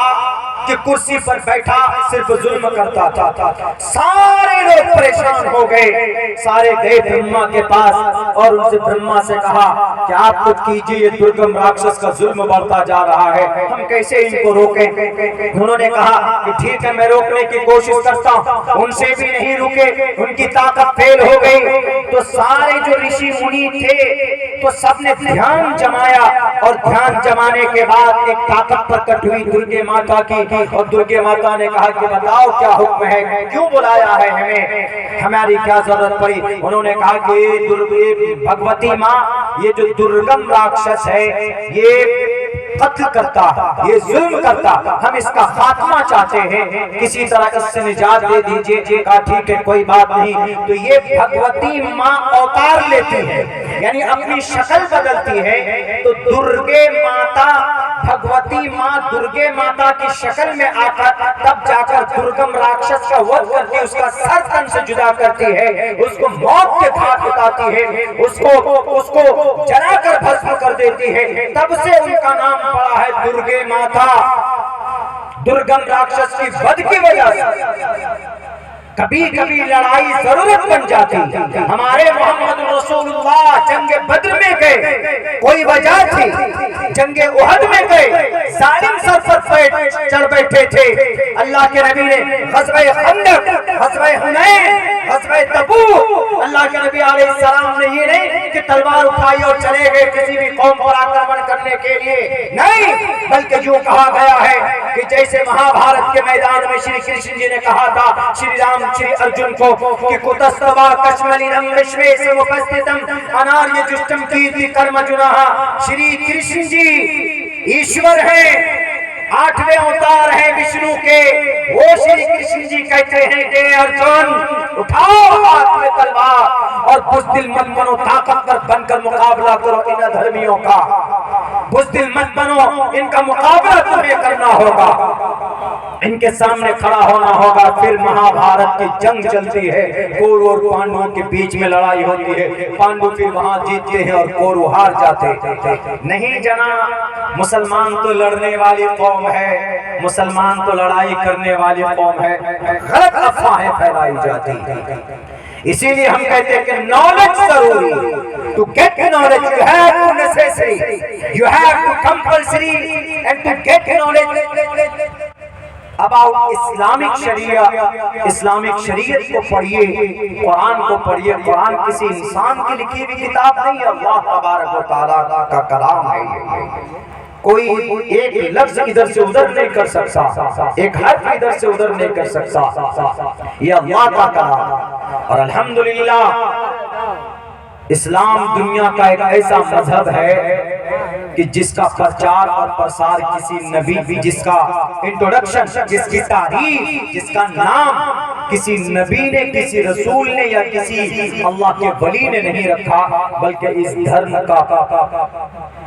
कि कुर्सी पर बैठा सिर्फ जुल्म करता था। सारे लोग परेशान हो गए, सारे गए ब्रह्मा के पास और उनसे ब्रह्मा से कहा कि आप कुछ कीजिए, ये दुर्गम राक्षस का जुल्म बढ़ता जा रहा है, हम कैसे इनको रोकें? उन्होंने कहा कि ठीक है, मैं रोकने की कोशिश करता हूँ। उनसे भी नहीं रुके, उनकी ताकत फेल हो गई। तो सारे जो ऋषि मुनि थे तो सबने ध्यान जमाया और ध्यान जमाने के बाद एक ताकत प्रकट हुई दुर्गे माता की। और दुर्गे माता ने कहा कि बताओ क्या हुक्म है, क्यों बुलाया है हमें, हमारी क्या जरूरत पड़ी? उन्होंने कहा कि भगवती माँ, ये जो दुर्गम राक्षस है ये कत्ल करता, ये जुल्म करता, हम इसका खात्मा चाहते हैं, किसी तरह इससे निजात दे दीजिए। कहा ठीक है, कोई बात नहीं। तो ये भगवती माँ अवतार लेती है, यानी अपनी शक्ल बदलती है। तो दुर्गे माता, भगवती माँ दुर्गे माता की शक्ल में आकर तब जाकर दुर्गम राक्षस का वध करके उसका सर तन से जुदा करती है, उसको मौत के घाट उतारती है, उसको जलाकर भस्म कर देती है। तब से उनका नाम पड़ा है दुर्गे माता, दुर्गम राक्षस की वध की वजह से। कभी कभी लड़ाई जरूरत बन जाती। हमारे मोहम्मद रसूलुल्लाह जंगे बद्र में गए, कोई वजह थी। जंगे उहद में गए, जालिम सर पर चढ़ बैठे थे। अल्लाह के नबी ने ग़ज़वा खंदक, ग़ज़वा हुनैन, ग़ज़वा तबूक, अल्लाह के नबी अलैहिस्सलाम ने ये नहीं कि तलवार उठाई और चले गए किसी भी कौम पर आक्रमण करने के लिए, नहीं, बल्कि यूं कहा गया है कि जैसे महाभारत के मैदान में श्री कृष्ण जी ने कहा था श्री अर्जुन को कि कुतस्तवा कश्मलिनम विश्वेशम उपस्थितम अनार्य जुष्टम कीर्ति कर्म जुनः। श्री कृष्ण जी ईश्वर हैं, 8वें अवतार हैं विष्णु के। वो श्री कृष्ण जी कहते हैं कि अर्जुन उठाओ हाथ में तलवार और बुज़दिल मत बनो, ताकतवर बनकर मुकाबला करो इन अधर्मियों का। बुज़दिल मत बनो, इनका मुकाबला तुम्हें करना होगा, इनके सामने खड़ा होना होगा। फिर महाभारत की जंग चलती है, कौरव और पांडवों के बीच में लड़ाई होती है। पांडव फिर वहां जीतते हैं और कौरव हार जाते हैं। नहीं जना, मुसलमान तो लड़ने वाली कौम है, मुसलमान तो लड़ाई करने वाली कौम है, गलत अफवाहें फैलाई जाती है। इसीलिए हम कहते हैं कि नॉलेज जरूरी, to get knowledge you have to necessary, you have to compulsory and to get knowledge about Islamic शरीयत। इस्लामिक शरीयत को पढ़िए, कुरान को पढ़िए। कुरान किसी इंसान की लिखी हुई किताब नहीं है, अल्लाह तबारक व तआला का कलाम है। कोई एक लफ्ज इधर से उधर नहीं कर सकता, एक हर्फ इधर से उधर नहीं कर सकता, ये अल्लाह का कलाम। और अल्हम्दुलिल्लाह इस्लाम दुनिया का एक ऐसा मजहब है कि जिसका प्रचार और प्रसार किसी नबी, जिसका इंट्रोडक्शन, जिसकी तारीफ, जिसका नाम किसी नबी ने, किसी रसूल ने या किसी अल्लाह के वली ने नहीं रखा, बल्कि इस धर्म का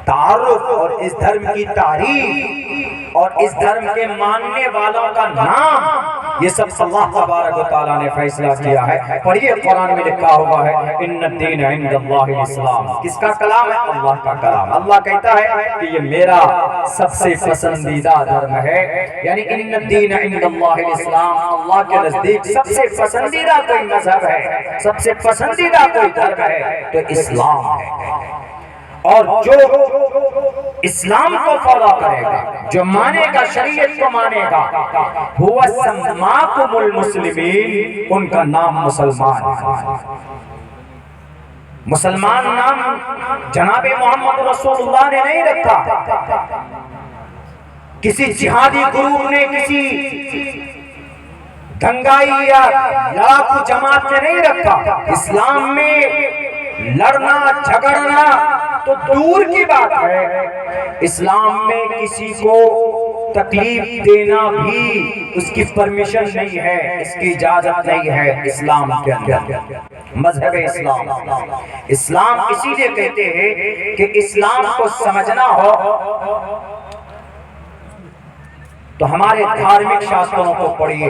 तारुफ और इस धर्म की तारीफ और इस धर्म के मानने वालों का नाम, ये सब अल्लाह तबारक व तआला ने फैसला किया है। पढ़िए, कुरान में लिखा हुआ है इन्नद्दीन इंदल्लाहिल इस्लाम। किसका कलाम है? अल्लाह का कलाम। अल्लाह कहता है कि ये मेरा सबसे पसंदीदा धर्म है, यानी इन्नद्दीन इंदल्लाहिल इस्लाम, अल्लाह के नजदीक सबसे पसंदीदा कोई मजहब है, सबसे पसंदीदा कोई धर्म है तो इस्लाम है। और जो इस्लाम को फॉलो करेगा, जो मानेगा, शरीयत को मानेगा, हुवा सम्माकुमुल मुस्लिमीन, उनका नाम मुसलमान है। मुसलमान नाम जनाबे मोहम्मद रसूलुल्लाह ने नहीं रखा, किसी जिहादी गुरु ने, किसी दंगाई या लड़ाकू जमात ने नहीं रखा। इस्लाम में लड़ना झगड़ना तो दूर की बात है, इस्लाम में किसी को तकलीफ देना भी उसकी परमिशन नहीं है, इसकी इजाजत नहीं है इस्लाम के अंदर। मजहब इस्लाम, इस्लाम इसीलिए कहते हैं कि इस्लाम को समझना हो तो हमारे धार्मिक शास्त्रों को पढ़िए,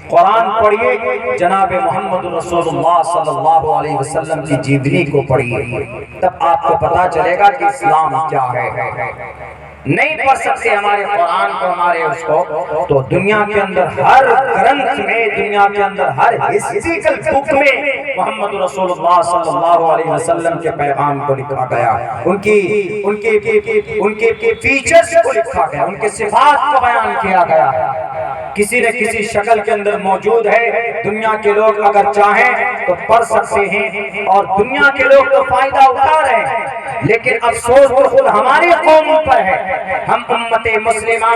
कुरान पढ़िए, जनाबे मोहम्मद रसूलुल्लाह सल्लल्लाहु अलैहि वसल्लम की जीवनी को पढ़िए, तब आपको पता चलेगा कि इस्लाम क्या है। नहीं पढ़ सकते हमारे कुरान को, हमारे उसको, तो दुनिया के अंदर हर ग्रंथ में, दुनिया के अंदर हर हिस्ट्रिकल बुक में मोहम्मद रसूलुल्लाह सल्लल्लाहु अलैहि वसल्लम के पैगाम को लिखा गया, उनके फीचर्स को लिखा गया, उनके सिफात को बयान किया गया। किसी न किसी शक्ल के अंदर मौजूद है। दुनिया के लोग अगर चाहें तो पढ़ सकते हैं और दुनिया के लोग तो फायदा उठा रहे हैं, लेकिन अफसोस तो खुद हमारी कौम पर है। हम उम्मते मुस्लिमा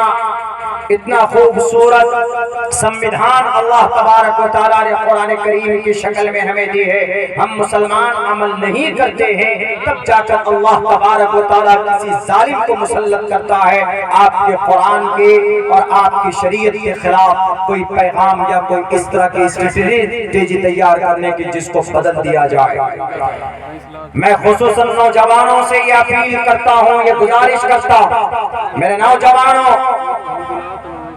इतना खूबसूरत संविधान अल्लाह तबारक व तआला ने कुरान करीम की शक्ल में हमें दी है, हम मुसलमान अमल नहीं करते हैं, तब जाकर अल्लाह तबारक व तआला किसी जालिम को मुसल्लत करता है आपके कुरान के और आपकी शरीयत के खिलाफ कोई पैगाम या कोई इस तरह की स्ट्रेटेजी तैयार करने की जिसको बदल दिया जाए। मैं खुसूसन नौजवानों से ये अपील करता हूँ, ये गुजारिश करता हूँ, मेरे नौजवानों,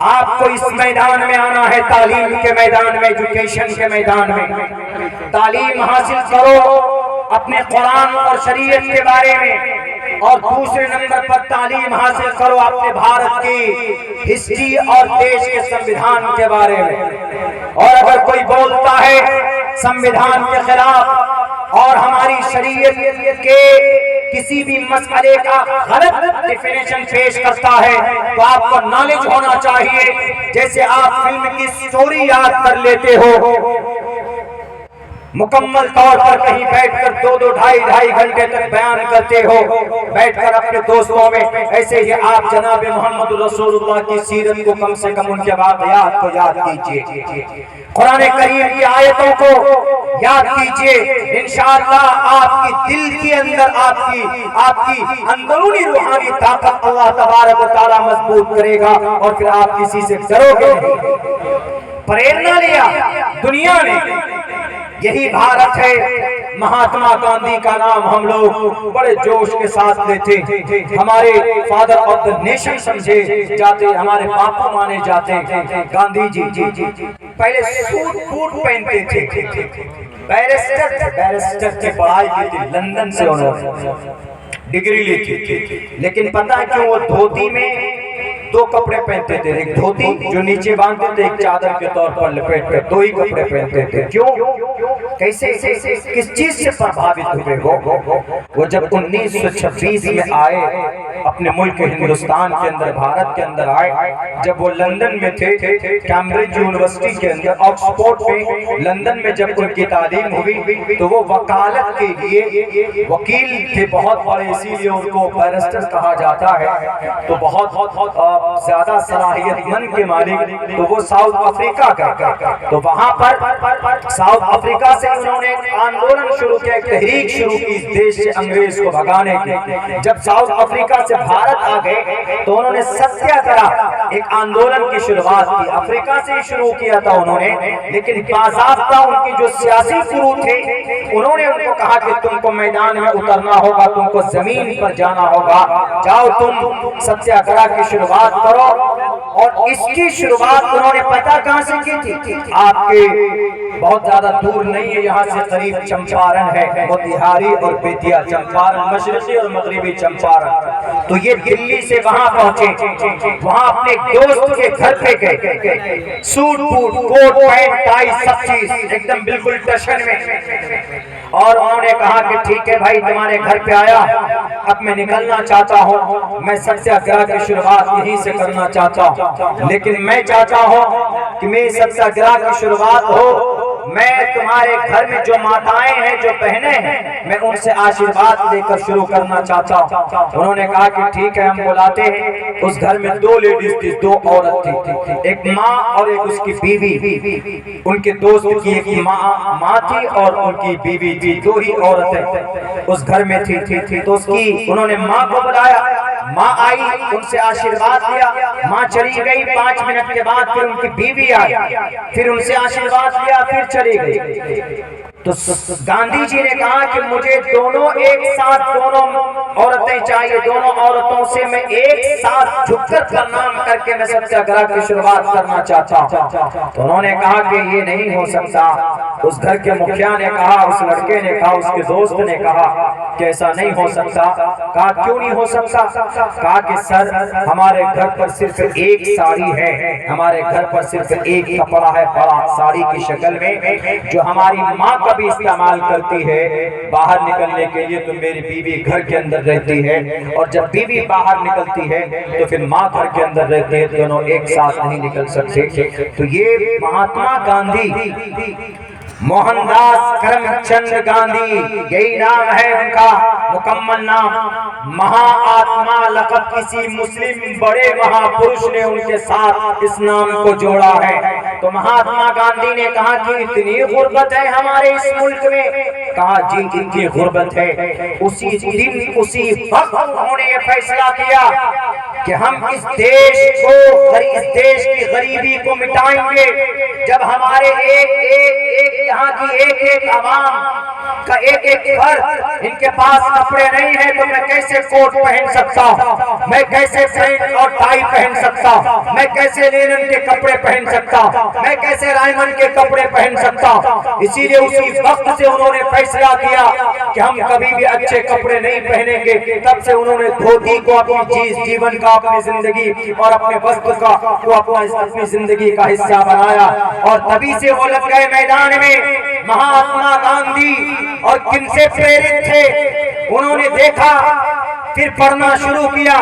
आपको इस मैदान में आना है, तालीम के मैदान में, एजुकेशन के मैदान में तालीम हासिल करो अपने कुरान और शरीयत के बारे में, और दूसरे नंबर पर तालीम हासिल करो अपने भारत की हिस्ट्री और देश के संविधान के बारे में। और अगर कोई बोलता है संविधान के खिलाफ और हमारी शरीयत के किसी भी मसले का गलत डेफिनेशन पेश करता है तो आपको नॉलेज होना चाहिए, जैसे आप फिल्म की स्टोरी याद कर लेते हो मुकम्मल तौर पर, कहीं बैठकर 2-2, 2.5 घंटे तक बयान करते हो बैठकर अपने दोस्तों में, ऐसे ही आप जनाब मोहम्मद रसूलुल्लाह की सीरत को कम से कम उनके वाक़यात को याद कीजिए, कुरान करीम की आयतों को याद कीजिए। इंशाअल्लाह आपकी दिल के अंदर आपकी अंदरूनी रूहानी ताकत अल्लाह तबारक व तआला मजबूत करेगा और फिर आप किसी से डरोगे नहीं। प्रेरणा लिया दुनिया ने, यही भारत है। महात्मा गांधी का नाम हम लोग बड़े जोश के साथ लेते, हमारे फादर ऑफ द नेशन समझे जाते, हमारे बापू माने जाते गांधी जी। पहले सूट बूट पहनते थे, बैरिस्टर की पढ़ाई की थी, लंदन से उन्होंने डिग्री ली थी, लेकिन पता है क्यों वो धोती में 2 कपड़े पहनते थे, एक धोती जो नीचे बांधते थे, एक चादर के तौर पर लपेट कर 2 ही कपड़े पहनते थे। क्यों, कैसे, किस चीज से प्रभावित हुए वो जब 1926 में आए अपने मुल्क हिंदुस्तान के अंदर, भारत के अंदर आए, जब वो लंदन में थे, कैम्ब्रिज यूनिवर्सिटी के अंदर, ऑक्सफोर्ड में, लंदन में जब उनकी तालीम हुई तो वो वकालत के लिए वकील थे बहुत बड़े, इसीलिए उनको बैरिस्टर कहा जाता है। तो बहुत ज्यादा सलाहियतमंद के मालिक, तो वो साउथ अफ्रीका का। तो वहां पर साउथ अफ्रीका से उन्होंने आंदोलन शुरू किया, तहरीक शुरू की देश से अंग्रेज को भगाने की। जब साउथ अफ्रीका से भारत आ गए तो उन्होंने सत्याग्रह एक आंदोलन की शुरुआत की। अफ्रीका से शुरू किया था उन्होंने, लेकिन बाज़ाब्ता उनकी जो सियासी गुरु थे उन्होंने उनको कहा कि तुमको मैदान में उतरना होगा, तुमको जमीन पर जाना होगा, जाओ तुम सत्याग्रह की शुरुआत करो। और इसकी शुरुआत उन्होंने पता कहां से की थी? आपके बहुत ज्यादा दूर नहीं है, यहाँ से करीब चंपारण है, मोतिहारी और बेतिया, चंपारण मशरकी और मगरिबी चंपारण। तो ये दिल्ली से वहां पहुंचे, वहां अपने दोस्त के घर पे गए, suit boot coat pant tie सब चीज एकदम बिल्कुल टशन में। और उन्होंने कहा कि ठीक है भाई, तुम्हारे घर पे आया, अब मैं निकलना चाहता हूँ, मैं सत्याग्रह की शुरुआत यहीं से करना चाहता हूँ, लेकिन मैं चाहता हूँ कि मेरी सत्याग्रह की शुरुआत हो, मैं तुम्हारे घर में जो माताएं हैं, जो बहनें हैं, मैं उनसे आशीर्वाद लेकर शुरू करना चाहता हूँ। उन्होंने कहा कि ठीक है, हम बुलाते हैं। उस घर में दो लेडीज थी, दो औरत थी, एक माँ और एक उसकी बीवी। उनके दोस्त की एक माँ थी और उनकी बीवी थी, दो ही औरतें उस घर में थी। तो उसकी उन्होंने माँ को बुलाया, माँ आई, उनसे आशीर्वाद लिया, माँ चली गई। 5 मिनट के बाद फिर उनकी बीवी आई, फिर उनसे आशीर्वाद लिया, फिर चली गई। तो गांधी जी ने कहा कि मुझे दोनों एक साथ, दोनों औरतें चाहिए, दोनों औरतों से मैं एक साथ झुककर प्रणाम करके मैं सत्याग्रह की शुरुआत करना चाहता हूँ। तो उन्होंने कहा कि ये नहीं हो सकता। उस घर के मुखिया ने कहा, उस लड़के ने कहा, उसके दोस्त ने कहा कि ऐसा नहीं हो सकता। कहा क्यों नहीं हो सकता? कहा कि सर, हमारे घर पर सिर्फ एक साड़ी है, हमारे घर पर सिर्फ एक कपड़ा है बड़ा साड़ी की शक्ल में, जो हमारी माँ कभी इस्तेमाल करती है बाहर निकलने के लिए। तो मेरी बीवी घर के अंदर रहती है, और जब बीवी बाहर निकलती है तो फिर माँ घर के अंदर रहती है, दोनों एक साथ नहीं निकल सकते। तो ये महात्मा गांधी, मोहनदास करमचंद गांधी, यही नाम है उनका मुकम्मल नाम। महाआत्मा लक़ब किसी मुस्लिम बड़े महापुरुष ने उनके साथ इस नाम को जोड़ा है। तो महात्मा गांधी ने कहा कि इतनी गुर्बत है हमारे इस मुल्क में। कहा जी, इतनी गुर्बत है। उसी दिन उसी वक्त उन्होंने ये फैसला किया कि हम इस देश की गरीबी को मिटाएंगे। जब हमारे एक यहाँ की एक आवाम का एक फर्द, इनके पास कपड़े नहीं है, तो मैं कैसे कोट पहन सकता हूँ, मैं कैसे पैंट और टाई पहन सकता हूँ, मैं कैसे लिनन के कपड़े पहन सकता हूँ, मैं कैसे रायमन के कपड़े पहन सकता हूँ। इसीलिए उसी वक्त से उन्होंने फैसला किया कि हम कभी भी अच्छे कपड़े नहीं पहनेंगे। तब से उन्होंने धोती को अपनी जीवन का, अपनी जिंदगी और अपने वस्त्र का वो अपनी जिंदगी का हिस्सा बनाया। और तभी से वो लग गए मैदान में। महात्मा गांधी और किनसे प्रेरित थे? उन्होंने देखा, फिर पढ़ना शुरू किया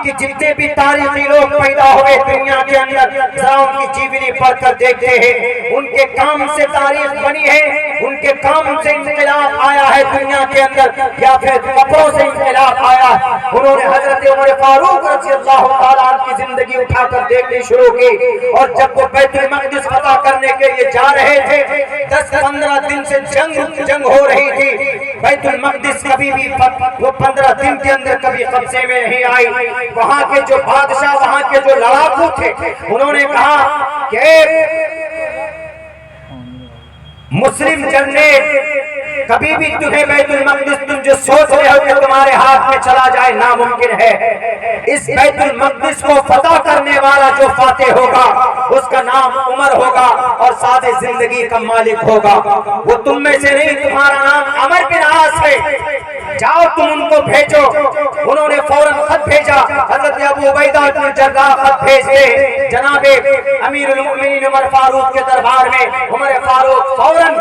कि जितने भी तारीखी लोग पैदा हुए दुनिया के अंदर, जरा उनकी जीवनी पढ़कर देखते हैं, उनके काम से तारीख बनी है, उनके काम से इंकलाब आया है दुनिया के अंदर, या फिर कपड़ों से इंकलाब आया। उन्होंने हजरत उमर फारूक रज़ियल्लाहु ताला अन्हु की जिंदगी उठाकर देखनी शुरू की। और जब वो बैतुल मक़दिस फतह करने के लिए जा रहे थे, 10-15 दिन से जंग हो रही थी। बैतुल मक़दिस कभी भी वो 15 दिन के अंदर कभी कब्जे में नहीं आई। वहां के जो बादशाह, वहां के जो लड़ाकू थे, उन्होंने कहा कि मुस्लिम जनरल, कभी भी तुम्हें बैतुल मक़दिस, तुम जो सोच रहे हो कि तुम्हारे हाथ में चला जाए, नामुमकिन है। इस बैतुल मक़दिस को फतह करने वाला जो फातेह होगा, उसका नाम उमर होगा और सादे जिंदगी का मालिक होगा। वो तुम में से नहीं, तुम्हारा नाम अमर बिन आस है, जाओ तुम उनको भेजो। उन्होंने फौरन खत भेजा। हजरत अबू उबैदा बिन जर्राह खत भेजते जनाबे अमीरुल मोमिनीन उमर फारूक के दरबार में। उमर फारूक फौरन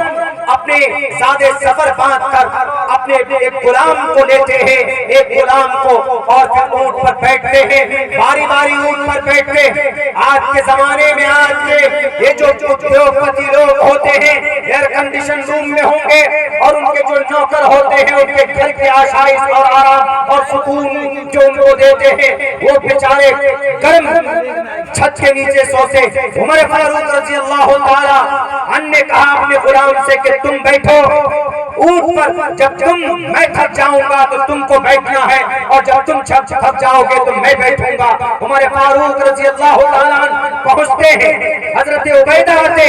अपने सादे सफर बांध कर अपने एक गुलाम को लेते हैं, एक गुलाम को, और फिर ऊंट पर बैठते हैं, बारी बारी ऊंट पर बैठते हैं। आज के जमाने में आज के ये जो उद्योगपति लोग होते हैं एयर कंडीशन रूम में होंगे और उनके जो नौकर होते हैं उनके घर की आसाइश और आराम और सुकून जो उनको देते हैं वो बेचारे गर्म छत के नीचे सोते। उमर फारूक रजी अल्लाह ताला अन्हु ने कहा अपने गुलाम से कि तुम बैठो ऊंट पर, जब मैं थक जाऊंगा तो तुमको बैठना है और जब तुम थक जाओगे तो मैं बैठूंगा। उमर फारूक रजी अल्लाह ताला पहुंचते हैं, हजरत उबैदा आते,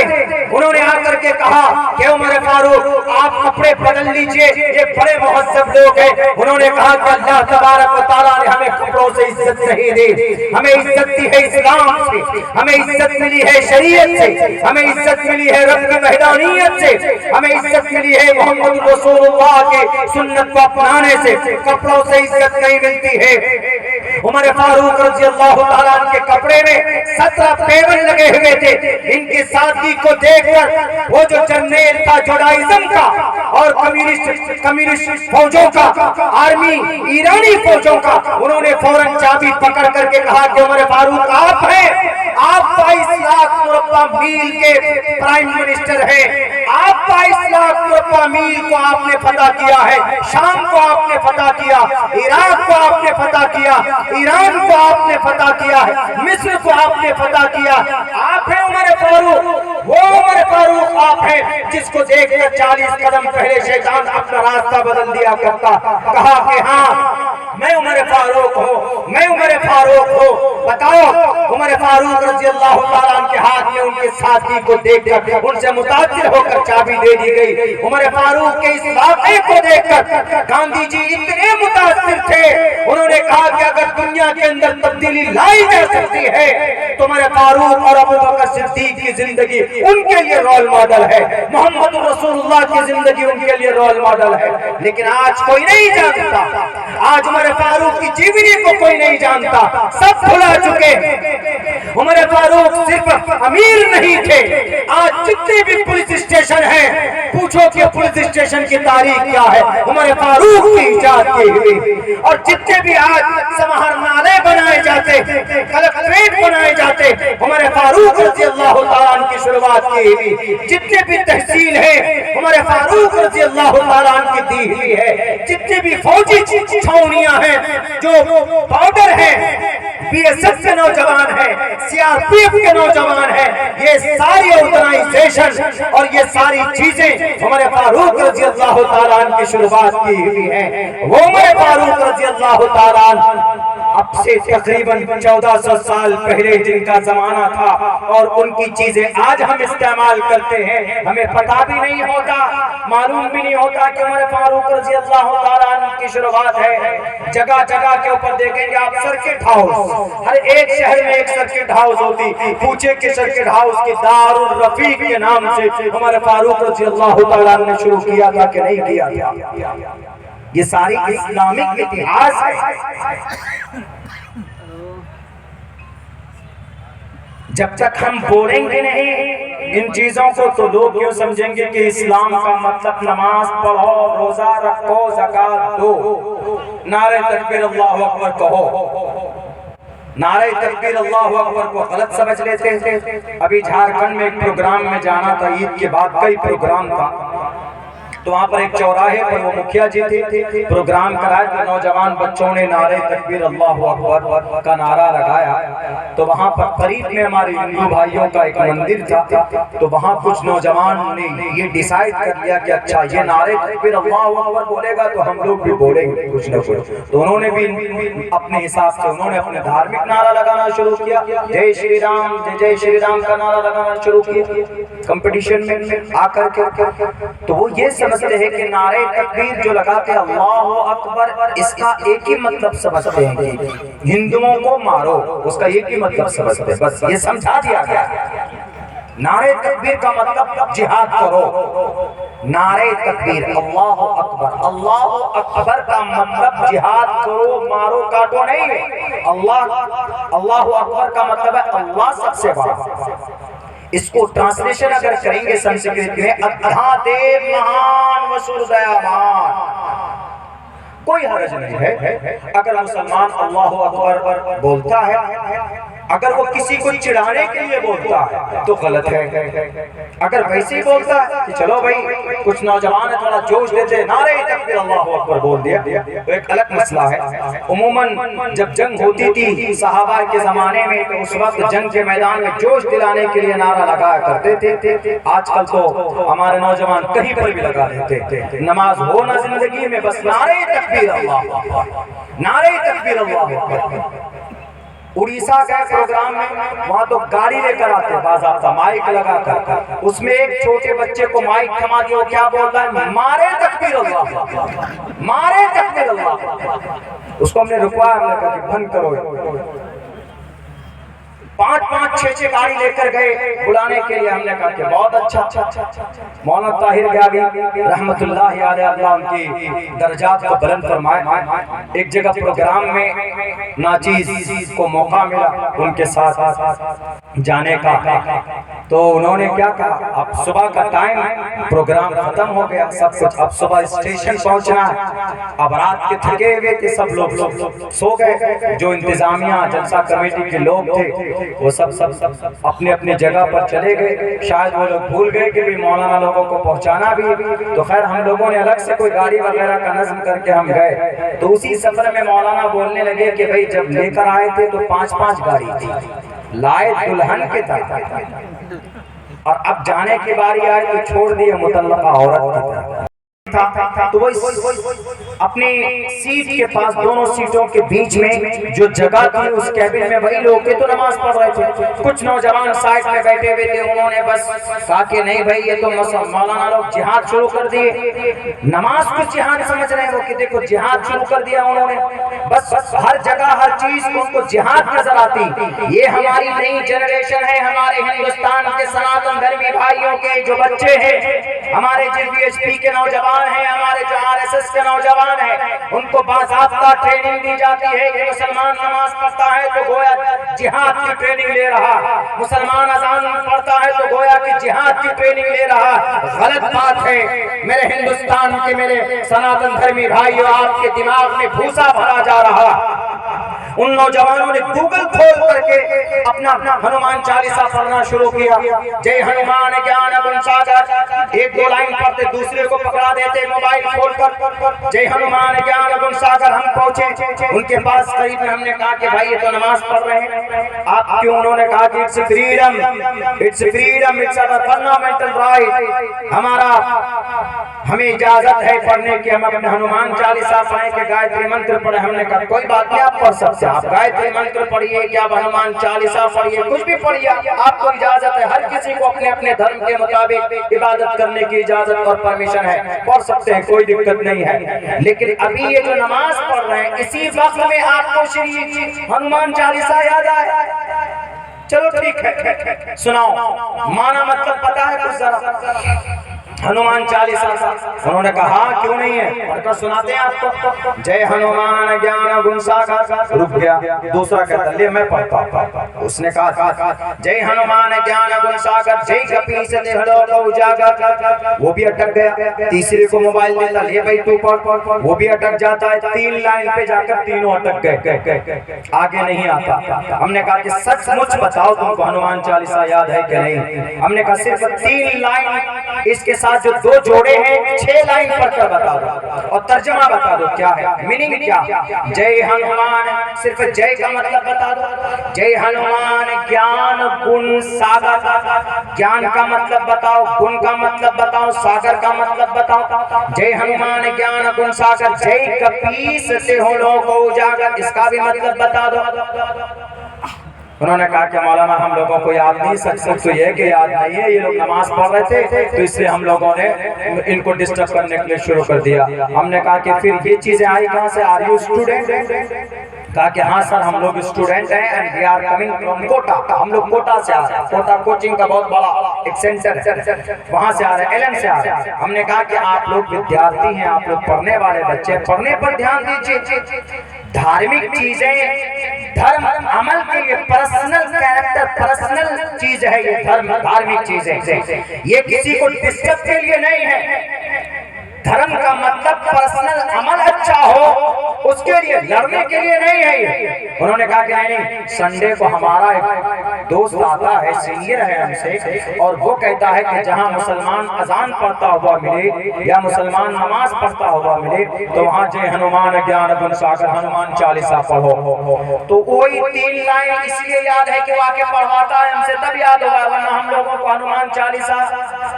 उन्होंने आकर के कहा कि उमर फारूक आप कपड़े बदल लीजिए, ये बड़े मुहज्जब लोग हैं। उन्होंने कहा कि अल्लाह तबारक व तआला ने हमें कपड़ों से इज्जत नहीं दी, हमें इज्जत दी है इस्लाम से, हमें इज्जत मिली है शरीयत से, हमें इज्जत मिली है रब की वहदानियत से, हमें इज्जत मिली है मोहम्मद रसूलुल्लाह के सुन्नत को अपनाने से। कपड़ों से इज्जत नहीं मिलती है। उमर फारूक रजी अल्लाह ताला के कपड़े में 17 पेवन लगे हुए थे। इनकी सादगी को देखकर वो जो जर्नेल था जुडाइज्म का और कम्युनिस्ट फौजों का, आर्मी ईरानी फौजों का, उन्होंने फौरन चाबी पकड़ करके कहा कि उमर फारूक आप हैं, आप 22 लाख मुरब्बा मील के प्राइम मिनिस्टर हैं, आप 22 लाख मुरब्बा मील को आपने फतह किया है, शाम को आपने फतह किया, इराक को आपने फतह किया, ईरान को आपने फतह किया है, मिस्र को आपने फतह किया। आप हैं उमर फारूक, वो उमर फारूक आप हैं जिसको देखकर 40 कदम पहले शैतान अपना रास्ता बदल दिया करता। कहा कि हाँ मैं उमर फारूक हूँ, मैं उमर फारूक हूँ। बताओ उमर फारूक रजी अल्लाह ताला के हाथ में उनके साथी को देखकर उनसे मुतासिर होकर चाबी दे दी गई। उमर फारूक के इस वाक़े को देखकर गांधी जी इतने मुतासिर थे, उन्होंने कहा कि अगर दुनिया के अंदर तब्दीली लाई जा सकती है तो उमर फारूक और अबू बकर सिद्दीक की जिंदगी उनके लिए रोल मॉडल है, मोहम्मद रसूलुल्लाह की जिंदगी उनके लिए रोल मॉडल है। लेकिन आज कोई नहीं जानता, आज उमर फारूक की जीवनी को कोई नहीं जानता, सब भुला चुके। उमर फारूक सिर्फ अमीर नहीं थे, आज जितने भी पुलिस स्टेशन हैं पूछो कि पुलिस स्टेशन की तारीख क्या है, उमर फारूक की इजाद की हुई। और जितने भी आज समाहरणालय बनाए जाते, कलेक्ट्रेट बनाए जाते, उमर फारूक रज़ी अल्लाह ताला अन्हु की शुरुआत की हुई। जितने भी तहसील है उमर फारूक रज़ी अल्लाह ताला अन्हु की दी हुई है। जितने भी फौजी छावनियां हैं, जो बॉर्डर है, बीएसएफ के नौजवान है, सीआरपीएफ के नौजवान है, ये सारी ऑर्गेनाइजेशन और ये सारी चीजें उमर फारूक रज़ी अल्लाह ताला अन्हु की शुरुआत की हुई है। वो उमर फारूक रज़ी अल्लाह ताला अन्हु अब से तकरीबन 1400 साल पहले जिनका जमाना था और उनकी चीजें आज हम इस्तेमाल करते हैं, हमें पता भी नहीं होता, मालूम भी नहीं होता कि उमर फारूक रज़ी अल्लाह ताला अन्हु की शुरुआत है। जगह जगह के ऊपर देखेंगे आप सर्किट हाउस, हर एक शहर में एक सर्किट हाउस होती। पूछे कि सर्किट हाउस की दारुल रफीक के नाम से उमर फारूक रज़ी अल्लाह ताला अन्हु ने शुरू किया था कि नहीं किया था? ये सारी इस्लामिक इतिहास है। जब तक हम बोलेंगे नहीं इन चीजों को तो लोग क्यों समझेंगे कि इस्लाम का मतलब नमाज पढ़ो, रोजा रखो, ज़कात दो, नारे तकबीर अल्लाहु अकबर कहो। नारे तकबीर अल्लाहु अकबर को गलत समझ लेते थे। अभी झारखंड में एक प्रोग्राम में जाना था, ईद के बाद कई प्रोग्राम था, तो वहाँ पर एक चौराहे पर वो मुखिया जी थे, प्रोग्राम कराया तो नौजवान बच्चों ने नारे तकबीर अल्लाहु अकबर का नारा लगाया। तो वहाँ पर करीब में हमारे हिंदू भाइयों का एक मंदिर था, तो वहाँ कुछ नौजवान ने ये डिसाइड कर लिया कि अच्छा ये नारे तकबीर अल्लाहु अकबर बोलेगा तो हम लोग भी बोलेंगे कुछ न कुछ। तो उन्होंने भी अपने हिसाब से उन्होंने अपने धार्मिक नारा लगाना शुरू किया, जय श्री राम, जय जय श्री राम का नारा लगाना शुरू किया कंपटीशन में आकर के। तो वो ये समझते हैं कि नारे तकबीर जो लगाते हैं अल्लाहु अकबर, इसका एक ही मतलब समझते हैं कि हिंदुओं को मारो, उसका एक ही मतलब समझते हैं, बस ये समझा दिया गया। नारे तकबीर का मतलब जिहाद करो, नारे तकबीर अल्लाहु अकबर, अल्लाहु अकबर का मतलब जिहाद करो, मारो काटो नहीं। अल्लाहु अकबर का मतलब है अल्लाह सबसे बड़ा। इसको ट्रांसलेशन अगर करेंगे संस्कृत में, अद्धा देव महान वसुर दयावान, कोई हर्ज नहीं है अगर मुसलमान अल्लाहु अकबर बोलता है। अगर वो किसी को चिढ़ाने के लिए बोलता है तो गलत है। अगर वैसे ही बोलता है कि चलो भाई कुछ नौजवान है थोड़ा जोश देते, नारे तकबीर अल्लाहु अकबर बोल दिया, तो एक अलग मसला है। उमूमन जब जंग होती थी सहाबा के जमाने में, तो उस वक्त जंग के मैदान में जोश दिलाने के लिए नारा लगाया करते थे। आजकल तो हमारे नौजवान कहीं पर भी लगा देते थे। नमाज हो ना जिंदगी में, बस नारे तकबीर अल्लाह, नारे तकबीर अल्लाह। उड़ीसा गए प्रोग्राम में, वहां तो गाड़ी लेकर आते बाज़ाब्ता माइक लगा कर, उसमें एक छोटे बच्चे को माइक थमा दिया, वो क्या बोल रहा है, मारे तकबीर अल्लाह, मारे तकबीर अल्लाह। उसको हमने रुकवाया, हमने कहा कि बंद करो। 5-5, 6-6 गाड़ी लेकर गए बुलाने के लिए। हमने कहा कि बहुत अच्छा। मौलाना ताहिर ग्यागी रहमतुल्लाह अलैह, अल्लाह उनकी दर्जात को बुलंद फरमाए, एक जगह प्रोग्राम में नाचीज को मौका मिला उनके साथ जाने का, तो उन्होंने क्या कहा, अब सुबह का टाइम है, प्रोग्राम खत्म हो गया सब कुछ, अब सुबह स्टेशन पहुंचना है। अब रात के थके हुए थे सब लोग, सो गए। जो इंतजामिया जलसा कमेटी के लोग थे वो सब अपने अपने जगह पर चले गए। शायद वो लोग भूल गए कि भी मौलाना लोगों को पहुंचाना भी। तो खैर हम लोगों ने अलग से कोई गाड़ी वगैरह का नज़्म करके हम गए। तो उसी सफर में मौलाना बोलने लगे कि भाई जब लेकर आए थे तो 5-5 गाड़ी थी, लाए दुल्हन के तरह, और अब जाने की बारी आई तो छोड़ दिए मुतल्लका औरत की तरह। तो वो अपनी सीट के पास, दोनों सीटों के बीच में जो जगह थी उस कैबिन में वही लोग थे तो नमाज पढ़ रहे थे। कुछ नौजवान साइड में बैठे हुए थे, उन्होंने बस कहा कि नहीं भाई ये तो मौलाना लोग जिहाद शुरू कर दिए, नमाज को जिहाद समझ रहे हैं वो, कि देखो जिहाद शुरू कर दिया उन्होंने। बस हर जगह हर चीज उनको जिहाद नजर आती। ये हमारी नई जनरेशन है, हमारे हिंदुस्तान के सनातन धर्मी भाइयों के जो बच्चे हैं, हमारे JVHP के नौजवान है, हमारे जो RSS के नौजवान है, उनको बाज़ाब्ता ट्रेनिंग दी जाती है कि मुसलमान नमाज पढ़ता है तो गोया जिहाद की ट्रेनिंग ले रहा, मुसलमान अज़ान पढ़ता है तो गोया कि जिहाद की ट्रेनिंग ले रहा। गलत बात है मेरे हिंदुस्तान के, मेरे सनातन धर्मी भाइयों, आपके दिमाग में भूसा भरा जा रहा। उन नौजवानों ने गूगल खोल करके अपना हनुमान चालीसा पढ़ना शुरू किया। जय हनुमान ज्ञान गुण सागर, 1-2 लाइन पढ़ते दूसरे को पकड़ा देते मोबाइल खोलकर, जय हनुमान ज्ञान गुण सागर। हम पहुंचे उनके पास करीब में, हमने कहा कि भाई ये तो नमाज पढ़ रहे हैं आप क्यों? उन्होंने कहा कि it's freedom, it's our fundamental right, हमें इजाजत है पढ़ने की, हम अपने हनुमान चालीसा पढ़े के गायत्री मंत्र पढ़े। हमने कहा कोई बात नहीं, आप पढ़ सकते, आप गायत्री मंत्र पढ़िए कि आप हनुमान चालीसा पढ़िए, कुछ भी पढ़िए, आपको इजाजत है। हर किसी को अपने अपने धर्म के मुताबिक इबादत करने की इजाजत और परमिशन है, पढ़ सकते हैं, कोई दिक्कत नहीं है। लेकिन अभी ये जो नमाज पढ़ रहे हैं, इसी वक्त में आपको श्री हनुमान चालीसा याद आए, चलो ठीक है सुनाओ, माना मतलब पता है कुछ जरा हनुमान चालीसा? उन्होंने कहा क्यों नहीं है, पढ़कर सुनाते हैं आपको। जय हनुमान ज्ञान गुण सागर, रुक गया, दूसरा कहता ले मैं पढ़ता हूं। उसने कहा जय हनुमान ज्ञान गुण सागर, जय कपीस देहलोक उजागर, वो भी अटक गया। तीसरे को मोबाइल देता, ले भाई तू पढ़, वो भी अटक जाता है। 3 लाइन पे जाकर तीनों अटक गए, आगे नहीं आता। हमने कहा कि सचमुच बताओ तुमको हनुमान चालीसा याद है कि नहीं? हमने कहा सिर्फ 3 लाइन, इसके साथ जो 2 जोड़े हैं 6 लाइन पढ़कर बता दो और तर्जुमा बता दो क्या है, मीनिंग क्या। जय हनुमान, सिर्फ जय का मतलब बता दो। जय हनुमान ज्ञान गुण सागर, ज्ञान का मतलब बताओ, गुण का मतलब बताओ, सागर का मतलब बताओ। जय हनुमान ज्ञान गुण सागर, जय कपीस देहलोक उजागर, इसका भी मतलब बता दो। उन्होंने कहा कि मौलाना हम लोगों को याद नहीं, सच तो यह कि याद नहीं है, ये लोग नमाज पढ़ रहे थे तो इसलिए हम लोगों ने इनको डिस्टर्ब करने के लिए शुरू कर दिया। हमने कहा कि फिर ये चीजें आई कहां से? Are you student? कहा कि हाँ सर हम लोग स्टूडेंट हैं and we are coming from Kota, हम लोग कोटा से आ रहे हैं, कोटा कोचिंग का बहुत बड़ा एक सेंटर है, वहाँ से आ रहे हैं, एलन से आ रहे हैं। हमने कहा कि आप लोग विद्यार्थी हैं, आप लोग पढ़ने वाले बच्चे, पढ़ने पर ध्यान दीजिए। धार्मिक चीजें धर्म अमल के लिए पर्सनल कैरेक्टर, पर्सनल चीज है ये धर्म, धार्मिक चीजें ये किसी को डिस्टर्ब के लिए नहीं है। धर्म का मतलब पर्सनल अमल अच्छा हो उसके लिए, लड़ने के लिए नहीं है ये। उन्होंने कहा कि नहीं, संडे को हमारा एक दोस्त आता है, सीनियर है हमसे, और वो कहता है कि जहां मुसलमान अजान पढ़ता हुआ मिले या मुसलमान नमाज पढ़ता हुआ मिले तो वहां जय हनुमान ज्ञान गुण सागर हनुमान चालीसा पढ़ो। तो वही 3 लाइन इसलिए याद है कि वाकई पढ़वाता है हमसे, तब याद होगा, वरना हम लोगों को हनुमान चालीसा,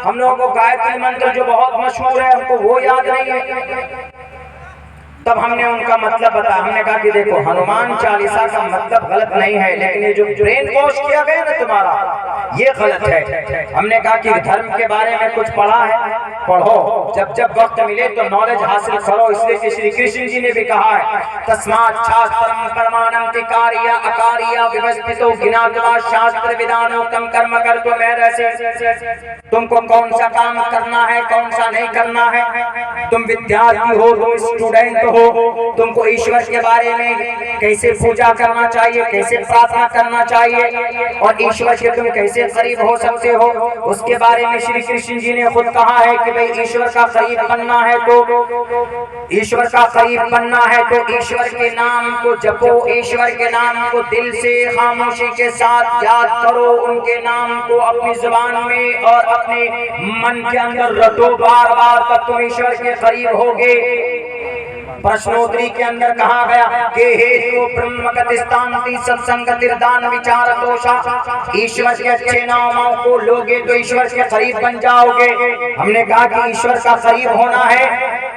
हम लोगों को गायत्री मंत्र जो बहुत मशहूर है हमको वो याद नहीं है। तब हमने उनका मतलब बताया, हमने कहा कि देखो हनुमान चालीसा का मतलब गलत नहीं है, लेकिन ये जो ब्रेन वॉश किया गया ना तुम्हारा, ये गलत है। हमने कहा कि धर्म के बारे में कुछ पढ़ा है, पढ़ो, जब जब वक्त मिले तो नॉलेज हासिल करो, इसलिए कि श्री कृष्ण जी ने भी कहा है तस्मात् शास्त्रम कर्माणं तिकार्य अकार्य व्यवस्थितो ज्ञात्वा शास्त्र विधानोक्तम कर्म कर्तुम् अर्हसि। तुमको कौन सा काम करना है, कौन सा नहीं करना है, तुम विद्यार्थी हो, तुम स्टूडेंट हो, तुमको ईश्वर के बारे में कैसे पूजा करना चाहिए, कैसे प्रार्थना करना चाहिए और ईश्वर के तुम कैसे करीब हो सकते हो, उसके बारे में श्री कृष्ण जी ने खुद कहा है कि भाई ईश्वर का करीब बनना है तो ईश्वर का करीब बनना है तो ईश्वर के नाम को जपो, ईश्वर के नाम को दिल से खामोशी के साथ याद करो, उनके नाम को अपनी जुबान में और अपने मन के अंदर रटो बार बार, तब तुम ईश्वर के करीब होगे। प्रश्नोत्तरी के अंदर कहा गया कि हेतु ब्रह्मगतिस्तान्ति सत्संगतिर्दान विचार दोषा, ईश्वर के अच्छे नामों को लोगे तो ईश्वर के करीब बन जाओगे। हमने कहा कि ईश्वर का करीब होना है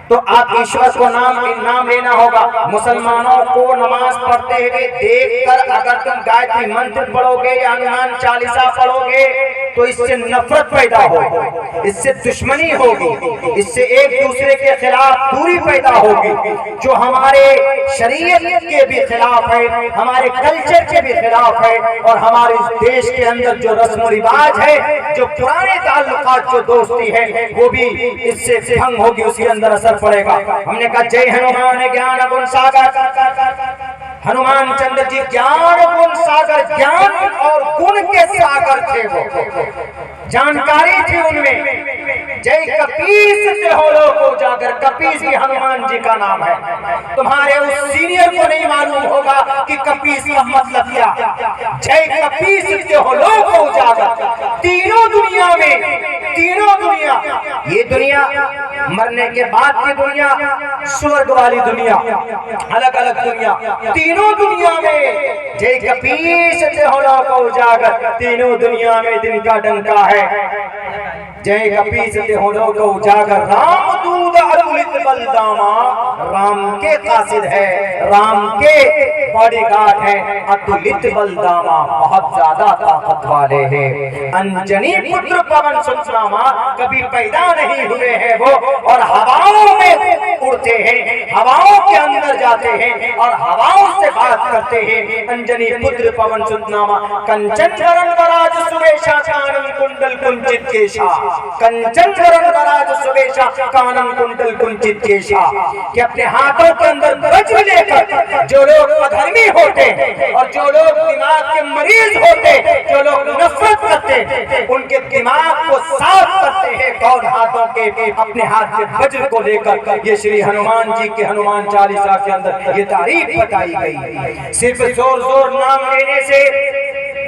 तो आप ईश्वर को नाम लेना होगा। मुसलमानों को नमाज पढ़ते हुए देखकर अगर तुम गायत्री मंत्र पढ़ोगे या हनुमान चालीसा पढ़ोगे तो इससे नफरत पैदा होगी, इससे दुश्मनी होगी, इससे एक दूसरे के खिलाफ दूरी पैदा होगी, जो हमारे शरीयत के भी खिलाफ है, हमारे कल्चर के भी खिलाफ है और हमारे देश के अंदर जो रस्म रिवाज है, जो पुराने ताल्लुकात, जो दोस्ती है, वो भी इससे भंग होगी, उसके अंदर असर पड़ेगा। हमने कहा जय हनुमान ज्ञान गुण सागर, हनुमान चंद्र जी ज्ञान गुण सागर, ज्ञान और गुण के सागर थे, वो जानकारी थी उनमें। जय कपीस से हो लोको जागर, कपीस भी हनुमान जी का नाम है। तुम्हारे उस सीनियर को नहीं मालूम होगा कि कपीस का मतलब क्या। जय कपीस से हो लोको जागर, तीनों दुनिया में, तीनों दुनिया, ये दुनिया मरने के बाद की दुनिया, स्वर्ग वाली दुनिया, अलग अलग दुनिया, तीनों दुनिया में जय कपीस से हो लोको जागर, तीनों दुनिया में दिन का डंका है। जय कपीस से हो लोको जागर, राम दूध अतुलित बलदामा, राम के कासिद है, राम के बॉडीगार्ड है, अतुलित बलदामा, बहुत ज्यादा ताकत वाले हैं। अंजनी पुत्र पवन सुतनामा, कभी पैदा नहीं हुए हैं वो और हवाओं में उड़ते हैं, हवाओं के अंदर जाते हैं और हवाओं से बात करते हैं। अंजनी पुत्र पवन सुतनामा, कंचन वरण वराज सुवेशा कानन कुंडल कुंचित केशा, कंचन वरण वराज सुवेशा कानन कुंडल कुंचित केशा, कि अपने हाथों के अंदर वज्र लेकर जो लोग अधर्मी होते और जो लोग दिमाग के मरीज होते, जो लोग नफरत करते, उनके दिमाग को साफ करते हैं। कौन हाथों के? अपने हाथ के वज्र को लेकर। ये श्री हनुमान जी के हनुमान चालीसा के अंदर ये तारीफ बताई गई। सिर्फ जोर जोर नाम लेने से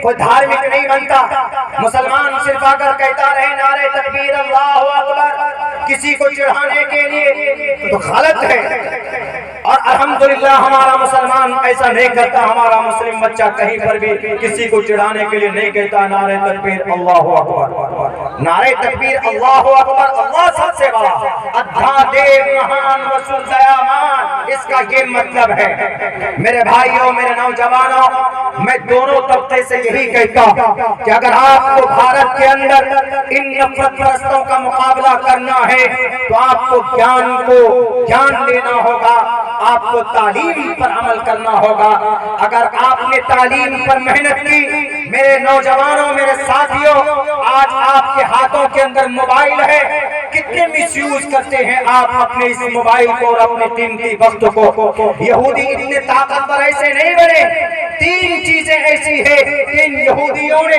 कोई धार्मिक नहीं बनता। मुसलमान सिर्फ आकर कहता रहे नारे तकबीर अल्लाहु अकबर किसी को चिढ़ाने के लिए तो गलत है। और अल्हम्दुलिल्लाह हमारा मुसलमान ऐसा नहीं करता। हमारा मुस्लिम बच्चा कहीं पर भी किसी को चिढ़ाने के लिए नहीं कहता नारे तकबीर अल्लाहु अकबर, नारे तकबीर, अल्लाहु अकबर, अल्लाह सबसे बड़ा, अध्यादेव महान रसूल दयामान, इसका ये मतलब है। मेरे भाइयों, मेरे नौजवानों, मैं दोनों तबके से यही कहता हूं कि अगर आपको भारत के अंदर इन नफरत परस्तों का मुकाबला करना है तो आपको ज्ञान लेना होगा, आपको तालीम पर अमल करना होगा। अगर आपने तालीम पर मेहनत की, मेरे नौजवानों, मेरे साथियों, आज आपके हाथों के अंदर मोबाइल है, कितने मिसयूज करते हैं आप अपने इस मोबाइल को और अपने कीमती वक्त को। यहूदी इतने ताकतवर ऐसे नहीं बने। तीन चीजें ऐसी है इन यहूदियों ने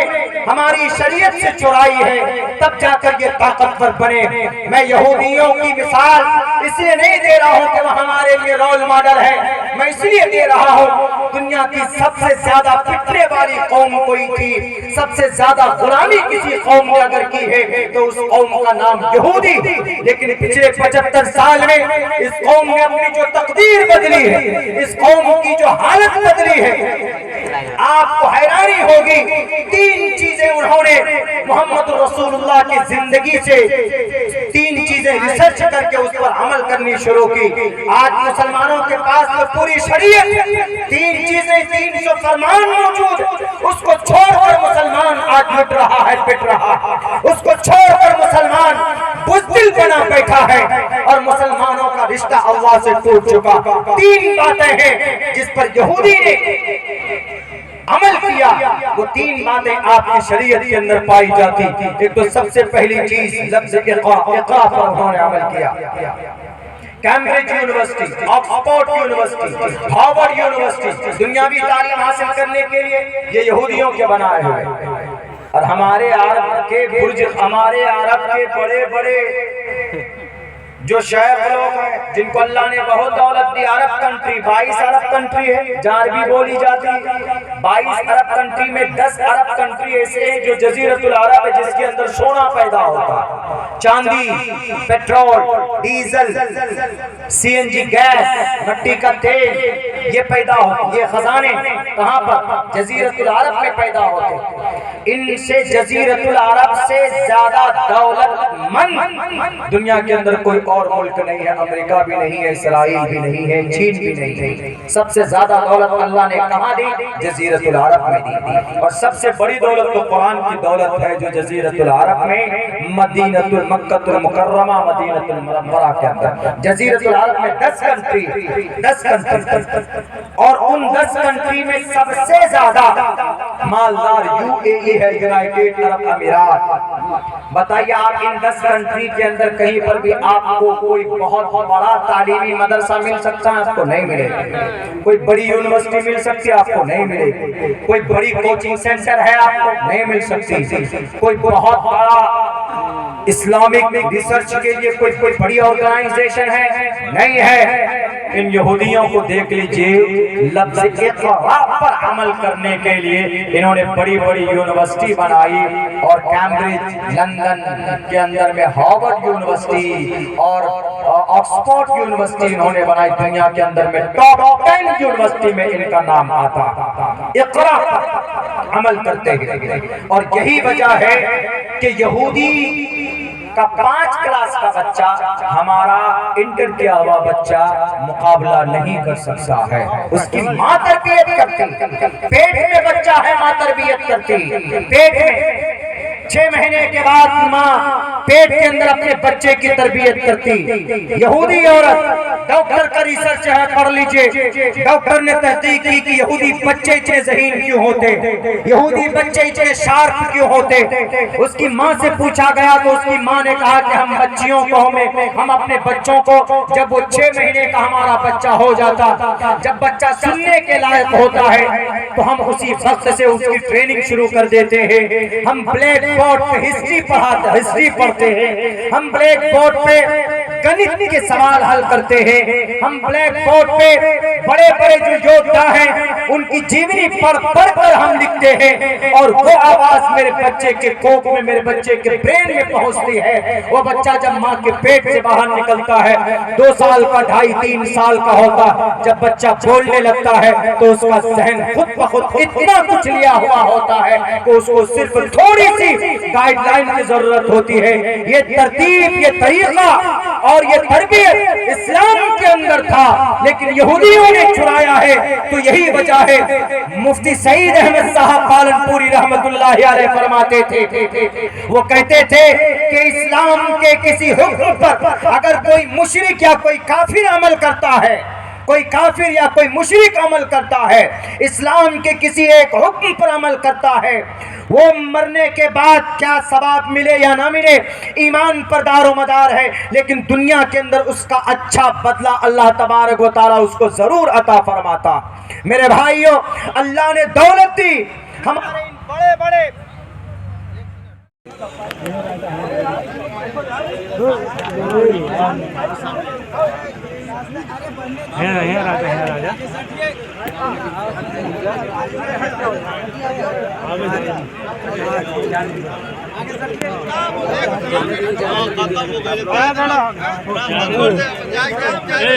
हमारी शरीयत से चुराई है, तब जाकर ये ताकतवर बने। मैं यहूदियों की मिसाल इसलिए नहीं दे रहा हूँ कि वह हमारे लिए रोल मॉडल है, मैं इसलिए दे रहा हूँ दुनिया की सबसे ज्यादा पिटने वाली कौम कोई थी, सबसे ज्यादा गुलामी किसी कौम ने अगर की है तो उस कौम का नाम यहूदी। लेकिन पिछले 75 साल में इस कौम ने अपनी जो तकदीर बदली है, इस कौम की जो हालत बदली है, आपको हैरानी होगी। तीन चीजें उन्होंने मोहम्मद रसूलुल्लाह की जिंदगी से तीन चीजें रिसर्च करके उस पर अमल करनी शुरू की। आज मुसलमानों के पास तो पूरी शरीयत, तीन चीजें, 300 फरमान मौजूद, उसको छोड़कर मुसलमान आज लुट रहा है, पिट रहा है। उसको छोड़कर मुसलमान बुज़दिल बना बैठा है और मुसलमानों का रिश्ता अल्लाह से टूट चुका। तीन बातें हैं जिस पर यहूदी ने अमल किया, वो तीन बातें आपकी शरीयत के अंदर पाई जाती। एक तो सबसे पहली चीज लफ्ज़ इक़रा पर उन्होंने अमल किया। Cambridge university, Oxford university, Harvard university, दुनियावी तालीम हासिल करने के लिए ये यहूदियों के बनाए हुए। और हमारे अरब के बुर्ज, हमारे अरब के बड़े बड़े जो शेख लोग हैं जिनको अल्लाह ने बहुत दौलत दी, अरब कंट्री 22 अरब कंट्री है जहाँ अरबी बोली जाती है। 22 अरब कंट्री में 10 अरब कंट्री ऐसे हैं जो जजीरतुल अरब है, जिसके अंदर सोना पैदा होता है, चांदी, पेट्रोल, डीजल, सीएनजी गैस, मिट्टी का तेल, ये पैदा होते। ये खजाने कहाँ पर? जजीरतुल अरब में पैदा होते। इनसे जजीरतुल अरब से ज्यादा दौलतमंद दुनिया के अंदर कोई और मुल्क नहीं है। अमेरिका भी नहीं है, इसराइल भी नहीं है, चीन भी नहीं है। सबसे ज्यादा दौलत अल्लाह ने कहाँ दी? जजीरतुल अरब में दी। और सबसे बड़ी दौलत तो कुरान की दौलत है जो जजीरतुल अरब में मदीनतुल मक्कतुल मुकर्रमा, मदीनतुल मुनव्वरा के अंदर। जजीरतुल अरब में 10 कंट्री और उन 10 कंट्री में सबसे ज्यादा मालदार यूएई है, यूनाइटेड अरब अमीरात। बताइए आप इन 10 कंट्री के अंदर कहीं पर भी आपको कोई बहुत बड़ा तालीमी मदरसा मिल सकता है? आपको नहीं मिलेगा। कोई बड़ी यूनिवर्सिटी मिल सकती है? आपको नहीं मिलेगी। कोई बड़ी कोचिंग सेंटर है? आपको नहीं मिल सकती। कोई बहुत बड़ा इस्लामिक रिसर्च के लिए कोई बड़ी ऑर्गेनाइजेशन है? नहीं है। इन यहूदियों को देख लीजिए, लफ्ज़ इक़रा पर अमल करने के लिए इन्होंने बड़ी बड़ी यूनिवर्सिटी बनाई। और कैम्ब्रिज लंदन के अंदर में हार्वर्ड यूनिवर्सिटी और ऑक्सफोर्ड यूनिवर्सिटी इन्होंने बनाई। दुनिया के अंदर में टॉप 10 यूनिवर्सिटी में इनका नाम आता। इक़रा पर अमल करते हैं। और यही वजह है कि यहूदी का 5 क्लास का बच्चा हमारा इंटर किया हुआ बच्चा मुकाबला नहीं कर सकता है। उसकी माँ तरबियत करती, पेट में बच्चा है, माँ तरबियत करती। पेट में 6 महीने के बाद माँ पेट के अंदर अपने बच्चे की तरबियत करती। यहूदी औरत, डॉक्टर का रिसर्च है, पढ़ लीजिए। डॉक्टर ने तहकीक की कि यहूदी बच्चे इतने ज़हीन क्यों होते, यहूदी बच्चे इतने शार्प क्यों होते। उसकी माँ से पूछा गया तो उसकी माँ ने कहा कि हम बच्चियों को हम अपने बच्चों को जब वो 6 महीने का हमारा बच्चा हो जाता, जब बच्चा सुनने के लायक होता है तो हम उसी वक्त से उसकी ट्रेनिंग शुरू कर देते हैं। हम ब्लैक बोर्ड पे हिस्ट्री पढ़ते हैं। हम ब्लैक बोर्ड पे गणित के सवाल हल करते हैं। हम ब्लैक बोर्ड पे बड़े बड़े जो योद्धा हैं उनकी जीवनी पढ़ पढ़ कर हम लिखते हैं और वो आवाज मेरे बच्चे के कोख में, मेरे बच्चे के ब्रेन में पहुंचती है। वो बच्चा जब माँ के पेट से बाहर निकलता है, 2 साल का, 2.5-3 साल का होता, जब बच्चा बोलने लगता है तो उसका जहन खुद ब खुद इतना कुछ लिया हुआ होता है कि उसको सिर्फ थोड़ी सी गाइडलाइन की जरूरत होती है। ये तरतीब, ये तरीका और ये तरबियत इस्लाम के अंदर था, लेकिन यहूदियों ने चुराया है। तो यही वजह है, मुफ्ती सईद अहमद साहब पालनपुरी रहमतुल्लाह अलैह फरमाते थे, वो कहते थे कि इस्लाम के किसी हुक्म पर अगर कोई मुशरिक या कोई काफिर अमल करता है, कोई काफिर या कोई मुशरिक अमल करता है, इस्लाम के किसी एक हुक्म पर अमल करता है, वो मरने के बाद क्या सवाब मिले या ना मिले ईमान पर दारोमदार है, लेकिन दुनिया के अंदर उसका अच्छा बदला अल्लाह तबारक व तआला उसको जरूर अता फरमाता। मेरे भाइयों, अल्लाह ने दौलत दी हमारे इन बड़े बड़े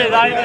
राज